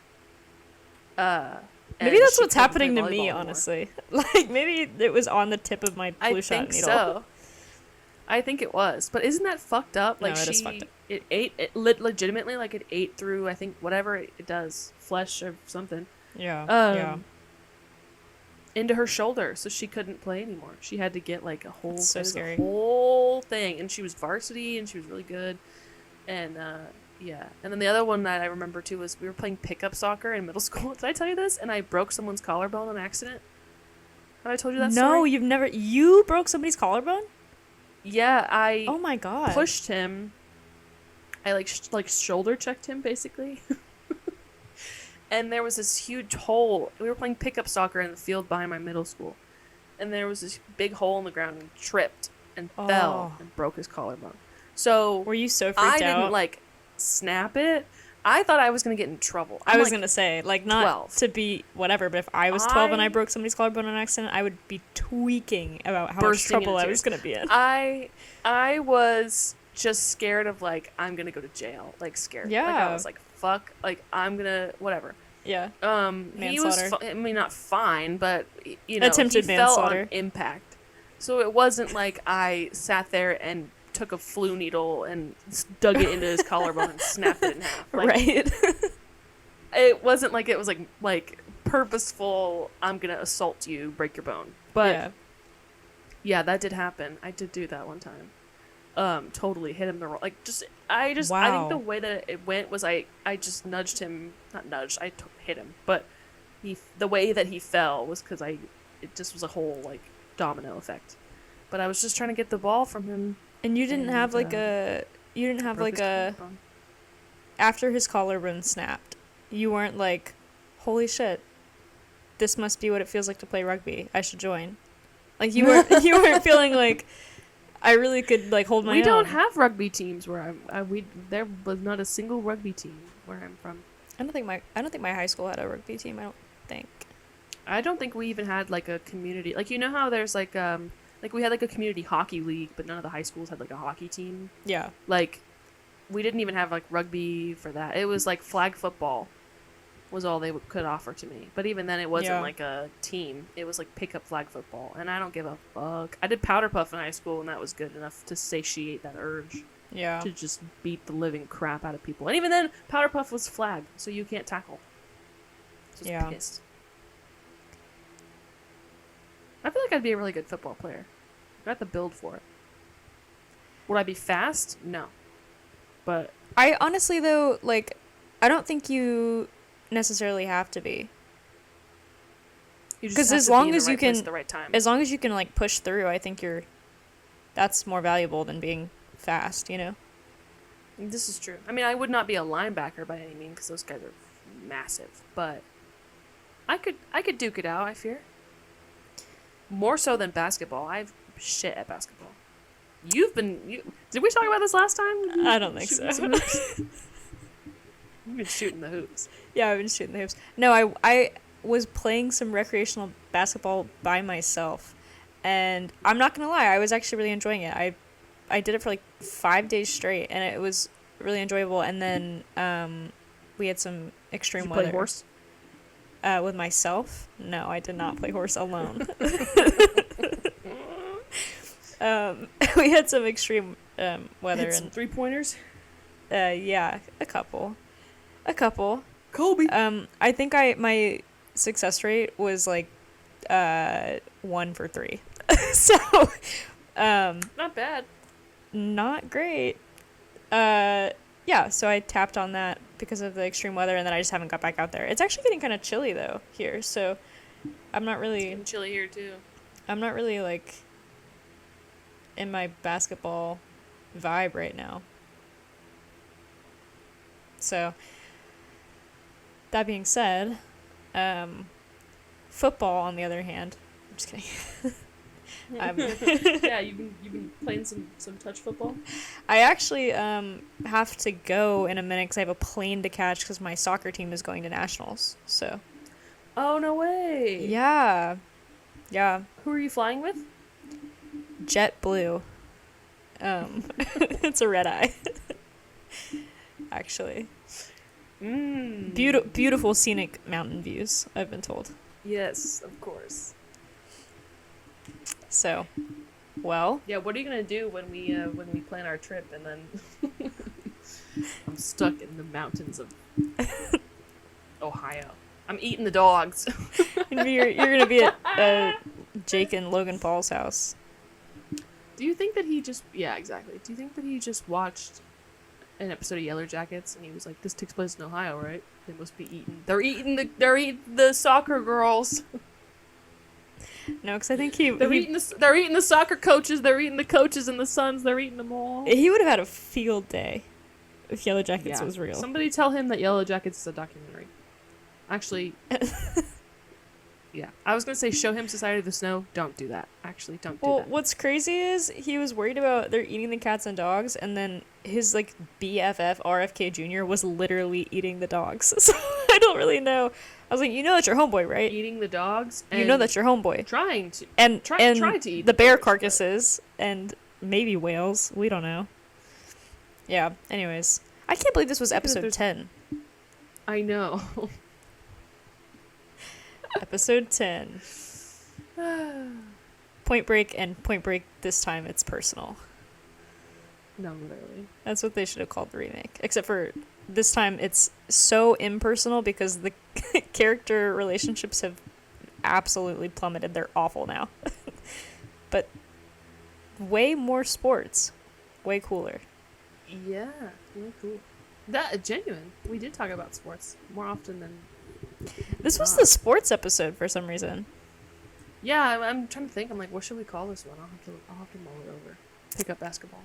Maybe And that's she what's couldn't happening play to me, volleyball anymore. honestly. Like maybe it was on the tip of my I flu shot think needle. so. I think it was, but isn't that fucked up? No, Like it is fucked up. it ate it legitimately, like it ate through, I think, whatever it does, flesh or something, Yeah. um, Yeah. into her shoulder, so she couldn't play anymore. She had to get like a whole, That's so it was scary. a whole thing, and she was varsity, and she was really good, and yeah. And then the other one that I remember too was we were playing pickup soccer in middle school. Did I tell you this? And I broke someone's collarbone on accident. Have I told you that No, story? you've never. You broke somebody's collarbone? Yeah, I Oh my god. pushed him. I like shoulder checked him basically. And there was this huge hole. We were playing pickup soccer in the field behind my middle school. And there was this big hole in the ground, and he tripped and fell Oh. and broke his collarbone. So Were you so freaked I out? didn't like snap it. I thought I was going to get in trouble. I I'm, was like, gonna say, like, not 12. to be whatever, but if I was 12 and I I- broke somebody's collarbone on accident, I would be tweaking about how much Bursting trouble into I was tears. gonna be in. I was just scared of like I'm gonna go to jail, like scared. Like, Yeah. I was like fuck, like I'm gonna whatever. Yeah. He was Manslaughter. I mean not fine, but you know Attempted he fell manslaughter. on impact. So it wasn't like I sat there and took a flu needle and dug it into his collarbone and snapped it in half. Like, Right. it wasn't like it was like purposeful. I'm gonna assault you, break your bone. But yeah, that did happen. I did do that one time. Totally hit him the wrong. Like I think Wow. the way that it went was I just nudged him, not nudged. Hit him, but the way that he fell was because it just was a whole like domino effect. But I was just trying to get the ball from him. And you didn't have And, like a. You didn't have broke like his a. collarbone. After his collarbone snapped, you weren't like, holy shit, this must be what it feels like to play rugby. I should join. Like you weren't. You weren't feeling like. I really could like hold my own. We don't have rugby teams where there was not a single rugby team where I'm from. I don't think my high school had a rugby team. I don't think. I don't think we even had like a community, like you know how there's like we had like a community hockey league, but none of the high schools had like a hockey team. Yeah. Like we didn't even have like rugby for that. It was like flag football was all they could offer to me. But even then it wasn't Yeah. like a team. It was like pick up flag football, and I don't give a fuck. I did powder puff in high school, and that was good enough to satiate that urge Yeah. to just beat the living crap out of people. And even then, powder puff was flag, so you can't tackle. Just Yeah. pissed. I feel like I'd be a really good football player. I got the build for it. Would I be fast? No. But I honestly though like, I don't think you necessarily have to be. you just 'Cause have as to be long in the as you right place can- at the right time. As long as you can like push through, I think that's more valuable than being fast. You know. This is true. I mean, I would not be a linebacker by any means because those guys are massive. But I could duke it out, I fear. More so than basketball. I've shit at basketball. Did we talk about this last time? I don't think so. You've been shooting the hoops. Yeah, I've been shooting the hoops. No, I was playing some recreational basketball by myself, and I'm not gonna lie, I was actually really enjoying it. I did it for like 5 days straight, and it was really enjoyable. And then we had some extreme Did you weather. play horse? With myself? No, I did not play horse alone. We had some extreme weather Hit some and 3-pointers. yeah, a couple. Kobe. I think my success rate was like 1 for 3. So Not bad. not great. Yeah, so I tapped on that because of the extreme weather, and then I just haven't got back out there. It's actually getting kind of chilly though here, so I'm not It's really getting chilly here too. like in my basketball vibe right now. So that being said, football on the other hand, I'm just kidding. Yeah, you've been playing some touch football. I actually have to go in a minute because I have a plane to catch because my soccer team is going to nationals. So Oh no way. yeah. Who are you flying with? JetBlue. It's a red eye. Actually, beautiful scenic mountain views, I've been told. Yes, of course. So, well, Yeah, what are you gonna do when we plan our trip and then I'm stuck in the mountains of Ohio? I'm eating the dogs. you're gonna be at Jake and Logan Paul's house. Do you think that he just exactly. Do you think that he just watched an episode of Yellow Jackets and he was like, this takes place in Ohio, right? They must be eating they're eating the soccer girls. No, because I think They're eating the soccer coaches, they're eating the coaches and the sons, they're eating them all. he would have had a field day if Yellow Jackets Yeah. was real. Somebody tell him that Yellow Jackets is a documentary. Actually, yeah. I was gonna say show him Society of the Snow. Don't do that. Actually, don't do Well, that. what's crazy is he was worried about they're eating the cats and dogs, and then his like BFF RFK Jr. was literally eating the dogs. So I don't really know. I was like, you know that's your homeboy, right? Eating the dogs. And You know that's your homeboy. trying to And try to eat the bear birds, but- carcasses and maybe whales. We don't know. Yeah. Anyways, I can't believe this was episode there's- 10. I know. Episode 10. Point Break, and Point Break this time it's personal. No, literally. That's what they should have called the remake. Except for this time it's so impersonal because the character relationships have absolutely plummeted. They're awful now. But way more sports. Way cooler. Yeah, really cool. That genuine. We did talk about sports more often than. This was the sports episode for some reason. Yeah, I'm trying to think. I'm like, what should we call this one? I'll have to mull it over. Pick up basketball.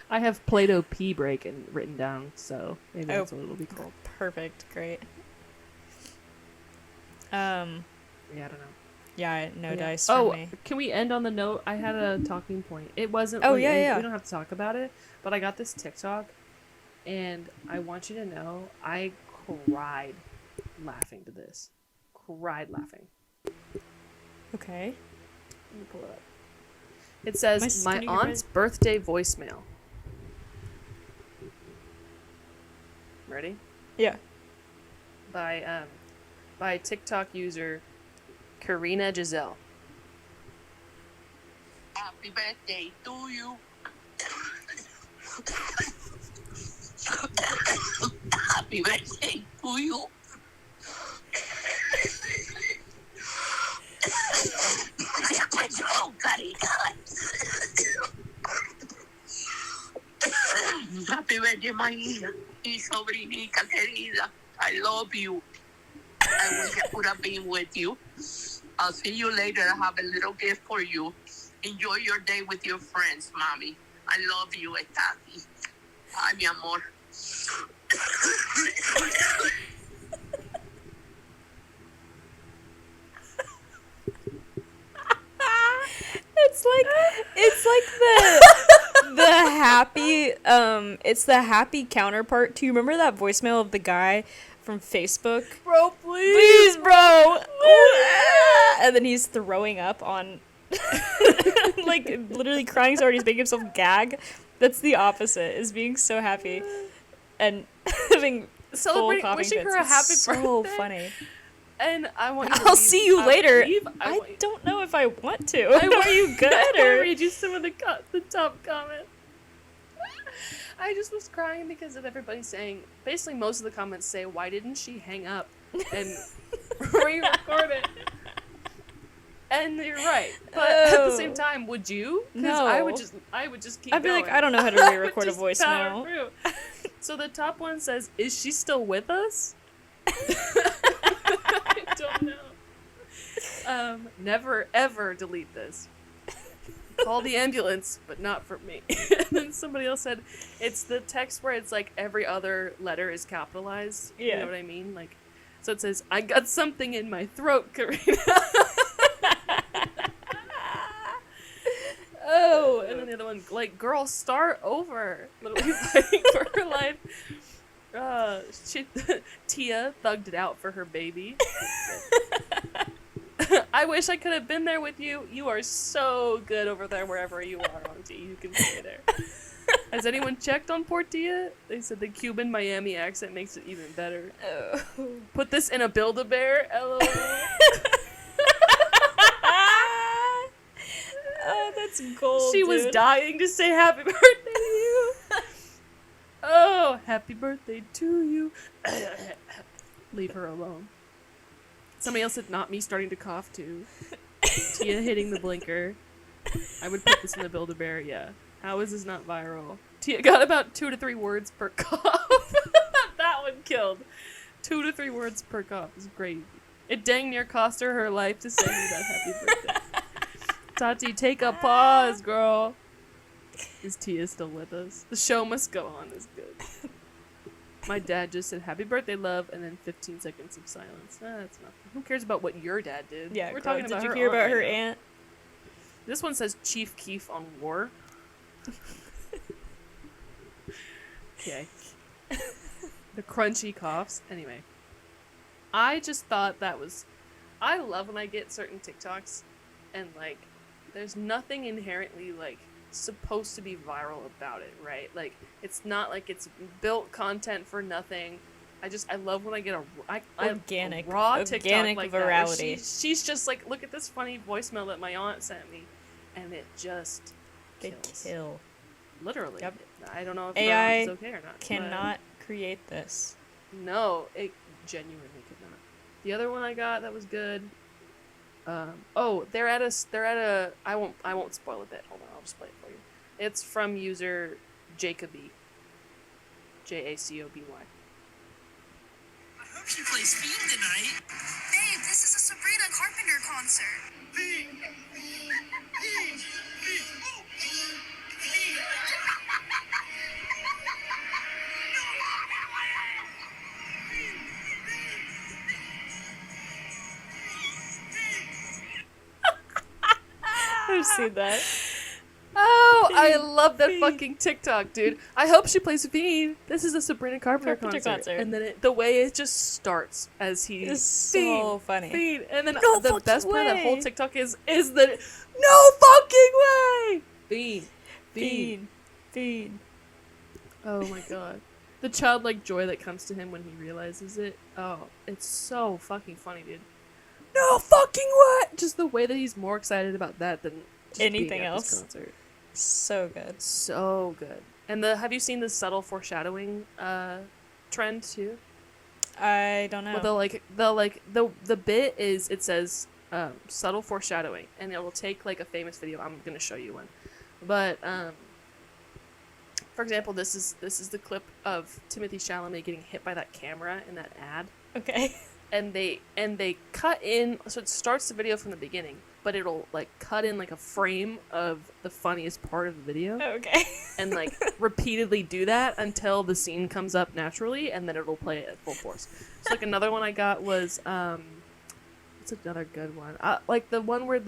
I have Plato P break and written down, so maybe that's what it'll be called. Perfect. Great. Yeah, I don't know. Yeah, no Yeah. dice for Oh, me. can we end on the note? I had a talking point. It wasn't. Oh, like, yeah. We don't have to talk about it, but I got this TikTok, and I want you to know I cried laughing to this. Cried laughing. Okay. Let me pull it up. It says, Am I "My skinny or aunt's birthday voicemail." Ready? Yeah. By TikTok user Karina Giselle. Happy birthday to you. Happy birthday to you. Oh, carita. Happy birthday, my hija, mi sobrinita querida. I love you. I wish I could have been with you. I'll see you later. I have a little gift for you. Enjoy your day with your friends, mommy. I love you, Tati. Ay, mi amor. like the happy it's the happy counterpart. Do you remember that voicemail of the guy from Facebook? Bro, please. Please, bro. And then he's throwing up on like literally crying so hard he's making himself gag. That's the opposite, is being so happy and having Celebrating, full coughing wishing fits. her a It's happy so birthday. funny. And I want you to I'll leave. see you I later. want you- I don't know if I want to. I want Are you I good want to or? read you some of the top comments. I just was crying because of everybody saying, basically most of the comments say, why didn't she hang up and re-record it? And you're right, but at the same time, would you? Because No. I would just keep. I'd be going. like, I don't know how to I would re-record a just power voicemail. through. So the top one says, "Is she still with us?" I don't know. Never ever delete this. Call the ambulance, but not for me. And then somebody else said, it's the text where it's like every other letter is capitalized. You Yeah. know what I mean? Like, so it says, I got something in my throat, Karina. Oh, and then the other one, like, girl, start over. Literally fighting for her life. Tia thugged it out for her baby. I wish I could have been there with you. You are so good over there wherever you are, Auntie. You can stay there. Has anyone checked on poor Tia? They said the Cuban Miami accent makes it even better. Oh. Put this in a Build-A-Bear, LOL. Oh, that's gold. She was dude. dying to say happy birthday to you. Oh, happy birthday to you. Leave her alone. Somebody else said, not me starting to cough too. Tia hitting the blinker. I would put this in the Build-A-Bear, yeah. How is this not viral? Tia got about 2 to 3 words per cough. That one killed. 2 to 3 words per cough is great. It dang near cost her life to send me that happy birthday. Tati, take a pause, girl. Is Tia still with us? The show must go on is good. My dad just said, happy birthday, love, and then 15 seconds of silence. That's nothing. Who cares about what your dad did? Yeah, We're girl, talking about did you her hear about aunt her right now. aunt? This one says Chief Keef on war. Okay. The crunchy coughs. Anyway. I just thought that was... I love when I get certain TikToks and, like, there's nothing inherently, like, supposed to be viral about it, right? Like, it's not like it's built content for nothing. I love when I get a Organic. raw Organic TikTok like virality. that. Where she's just like, look at this funny voicemail that my aunt sent me, and it just They kills. kill. Literally. Yep. I don't know if AI it's okay or not. Cannot create this. but no, it genuinely could not. The other one I got that was good. They're at a. I won't spoil a bit. Hold on, I'll just play it for you. It's from user Jacoby. Jacoby. I hope she plays Fiend tonight. Babe, this is a Sabrina Carpenter concert. Fiend! Fiend! I've seen that. Oh, I love that fucking TikTok, dude. I hope she plays Fiend. This is a Sabrina Carpenter concert. And then the way it just starts as he It's so Fiend, funny. Fiend. And then No the fucking best part of that whole way. TikTok is the no fucking way. Fiend. Fiend. Fiend. Oh my god. The childlike joy that comes to him when he realizes it. Oh, it's so fucking funny, dude. No fucking way! Just the way that he's more excited about that than just Anything being at this else. concert. So good. So good. And have you seen the subtle foreshadowing trend too? I don't know. Well, the bit is it says subtle foreshadowing, and it will take like a famous video. I'm gonna show you one, but for example, this is the clip of Timothée Chalamet getting hit by that camera in that ad, Okay. and they cut in, so it starts the video from the beginning, but it'll like cut in like a frame of the funniest part of the video. Okay. And like repeatedly do that until the scene comes up naturally, and then it'll play it at full force. So like another one I got was what's another good one? Like the one where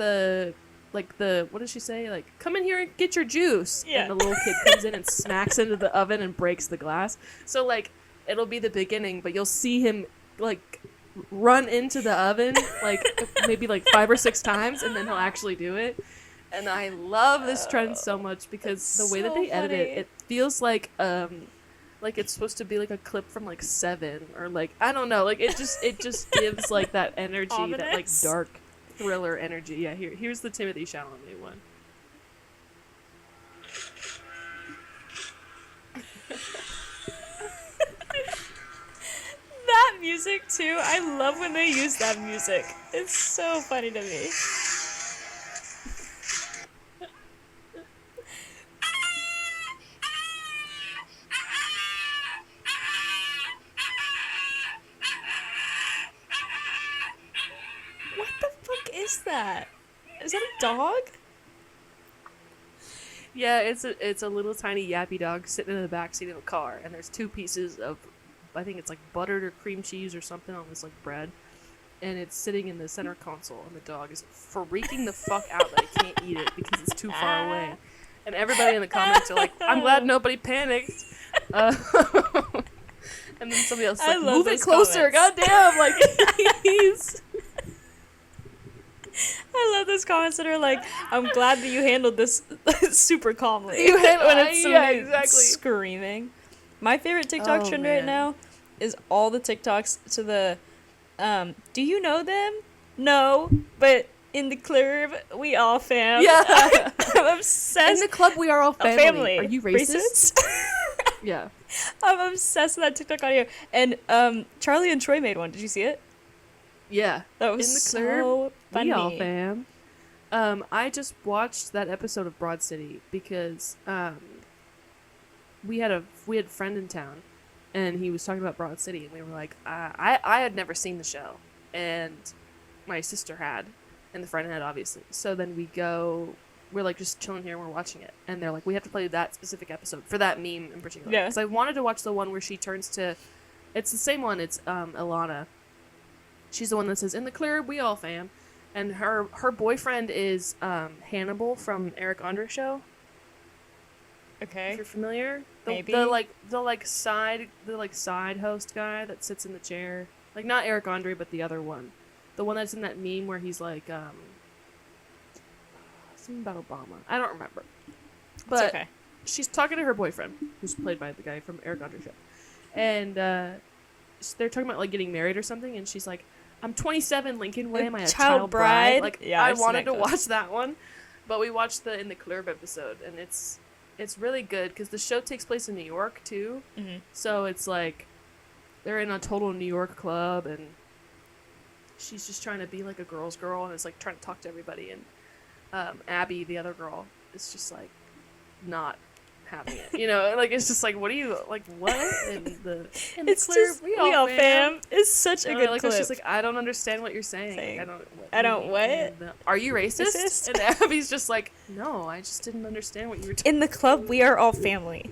like what does she say? Like, come in here and get your juice. Yeah. And the little kid comes in and smacks into the oven and breaks the glass. So like it'll be the beginning, but you'll see him like run into the oven like maybe like 5 or 6 times, and then he'll actually do it. And I love this trend so much because the way that so they edit it, funny. it feels like it's supposed to be like a clip from like Seven, or like I don't know, like it just gives like that energy, that like Ominous. dark thriller energy. Yeah, here's the Timothy Chalamet one. That music too. I love when they use that music. It's so funny to me. What the fuck is that? Is that a dog? Yeah, it's a little tiny yappy dog sitting in the backseat of a car, and there's 2 pieces of, I think it's like buttered or cream cheese or something on this like bread, and it's sitting in the center console, and the dog is freaking the fuck out that I can't eat it because it's too far away. And everybody in the comments are like, "I'm glad nobody panicked." And then somebody else is I like, love "Move it those closer, comments. goddamn!" Like he's. I love those comments that are like, "I'm glad that you handled this super calmly." You handled- when it's yeah, somebody exactly. screaming. My favorite TikTok Oh, trend man. right now is all the TikToks to the, do you know them? No, but in the club we all fam. Yeah. I'm obsessed. In the club, we are all A family. Are you racist? Yeah. I'm obsessed with that TikTok audio. And Charlie and Troy made one. Did you see it? Yeah. That was In the so funny. We all fam. I just watched that episode of Broad City because we had a friend in town, and he was talking about Broad City, and we were like, I had never seen the show, and my sister had, and the friend had, obviously. So then we're like just chilling here and we're watching it, and they're like, we have to play that specific episode for that meme in particular. Yeah. Because I wanted to watch the one where she turns to, it's the same one. It's Ilana. She's the one that says, "In the club, we all fam," and her boyfriend is Hannibal from Eric Andre's show. Okay. If you're familiar, Maybe. the side host guy that sits in the chair, like not Eric Andre, but the other one, the one that's in that meme where he's like something about Obama. I don't remember, but It's okay. she's talking to her boyfriend, who's played by the guy from Eric Andre's show, and they're talking about like getting married or something, and she's like, "I'm 27, Lincoln. What am I, a child bride?" Like, Yeah, I I've seen wanted that to clip. watch that one, but we watched the In the Club episode, and it's really good because the show takes place in New York too. Mm-hmm. So it's like they're in a total New York club, and she's just trying to be like a girl's girl, and is like trying to talk to everybody. And Abby, the other girl, is just like not having it. You know, like it's just like, what are you like? What? And It's just we all fam. It's such a And I good like how clip. she's like, I don't understand what you're saying. Like, I don't what? And, are you racist? Racist? And Abby's just like, no, I just didn't understand what you were talking. In the club, we are all family.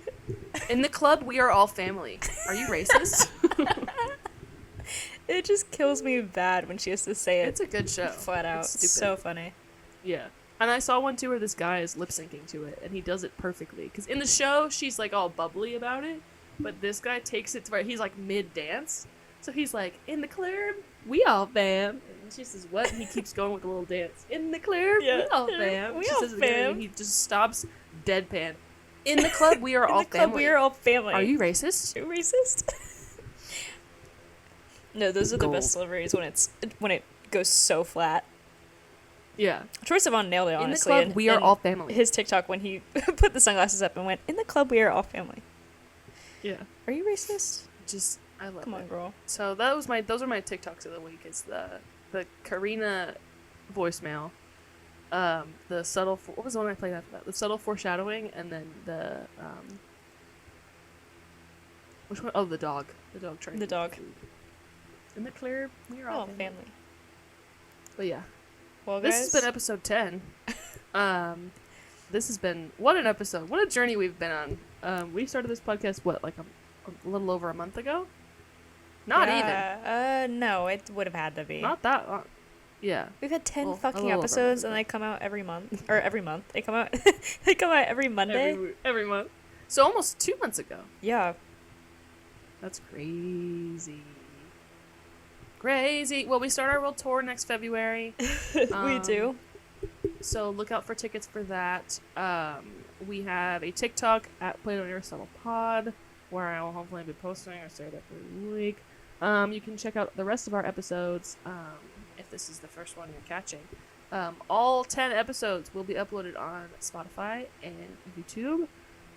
In the club, we are all family. Are you racist? It just kills me bad when she has to say it It's a good show. flat out. It's It's stupid. so funny. Yeah. And I saw one too where this guy is lip syncing to it, and he does it perfectly. Because in the show, she's like all bubbly about it, but this guy takes it to where he's like mid dance. So he's like, "In the club, we all fam." And she says, "What?" And he keeps going with a little dance. "In the club, Yeah. we all fam." We She all says it again, fam. and he just stops deadpan. "In the club, we are In all the club, family." we are all family. Are you racist? You racist? No, those are the best Gold. deliveries when it goes so flat. Yeah. Troye Sivan nailed it, In the honestly. club, and- we are and all family. His TikTok when he put the sunglasses up and went, "In the club, we are all family." Yeah. Are you racist? Just, I love Come it. on, girl. So those are my TikToks of the week. Is the Karina voicemail, the subtle. What was the one I played after that? The subtle foreshadowing, and then the which one? Oh, the dog. The dog trying. The to eat dog. food. In the clear, we're Oh, all family. But yeah, Well, this guys, has been episode 10. This has been what an episode. What a journey we've been on. We started this podcast like a little over a month ago. Not even. No, it would have had to be. Not that long. Yeah. We've had 10 Well, a fucking little over a episodes, month and they come out every month. Or every month. They come out. They come out every Monday. Every month. So almost 2 months ago. Yeah. That's crazy. Crazy. Well, we start our world tour next February. We do. So look out for tickets for that. We have a TikTok at Plato and Aristotle Pod, where I will hopefully be posting. I start every week. You can check out the rest of our episodes if this is the first one you're catching. All 10 episodes will be uploaded on Spotify and YouTube.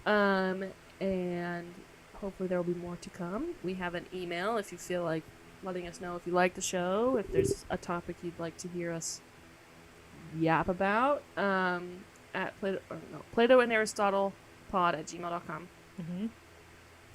And hopefully there will be more to come. We have an email if you feel like letting us know if you like the show, if there's a topic you'd like to hear us yap about, at Plato and Aristotle pod at gmail.com. Mm-hmm.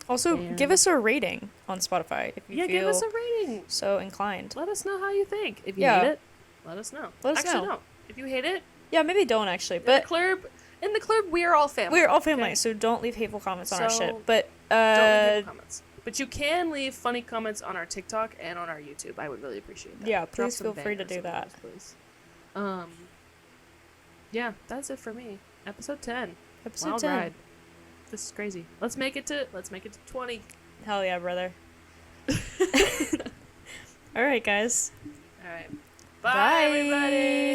Also, And- give us a rating on Spotify if you Yeah, feel give us a rating. so inclined. Let us know how you think. If you Yeah. hate it, let us know. Let us Actually, know. no. If you hate it, Yeah, maybe don't actually, in but the club, we are all family. we're all family, okay? so don't leave hateful comments on our So, shit. But Don't leave any comments. But you can leave funny comments on our TikTok and on our YouTube. I would really appreciate that. Yeah, Drop please some feel free to bangers do on that. those, please. Yeah, that's it for me. Episode 10. episode Wild 10. ride. This is crazy. Let's make it to 20. Hell yeah, brother. All right, guys. All right. Bye. Everybody.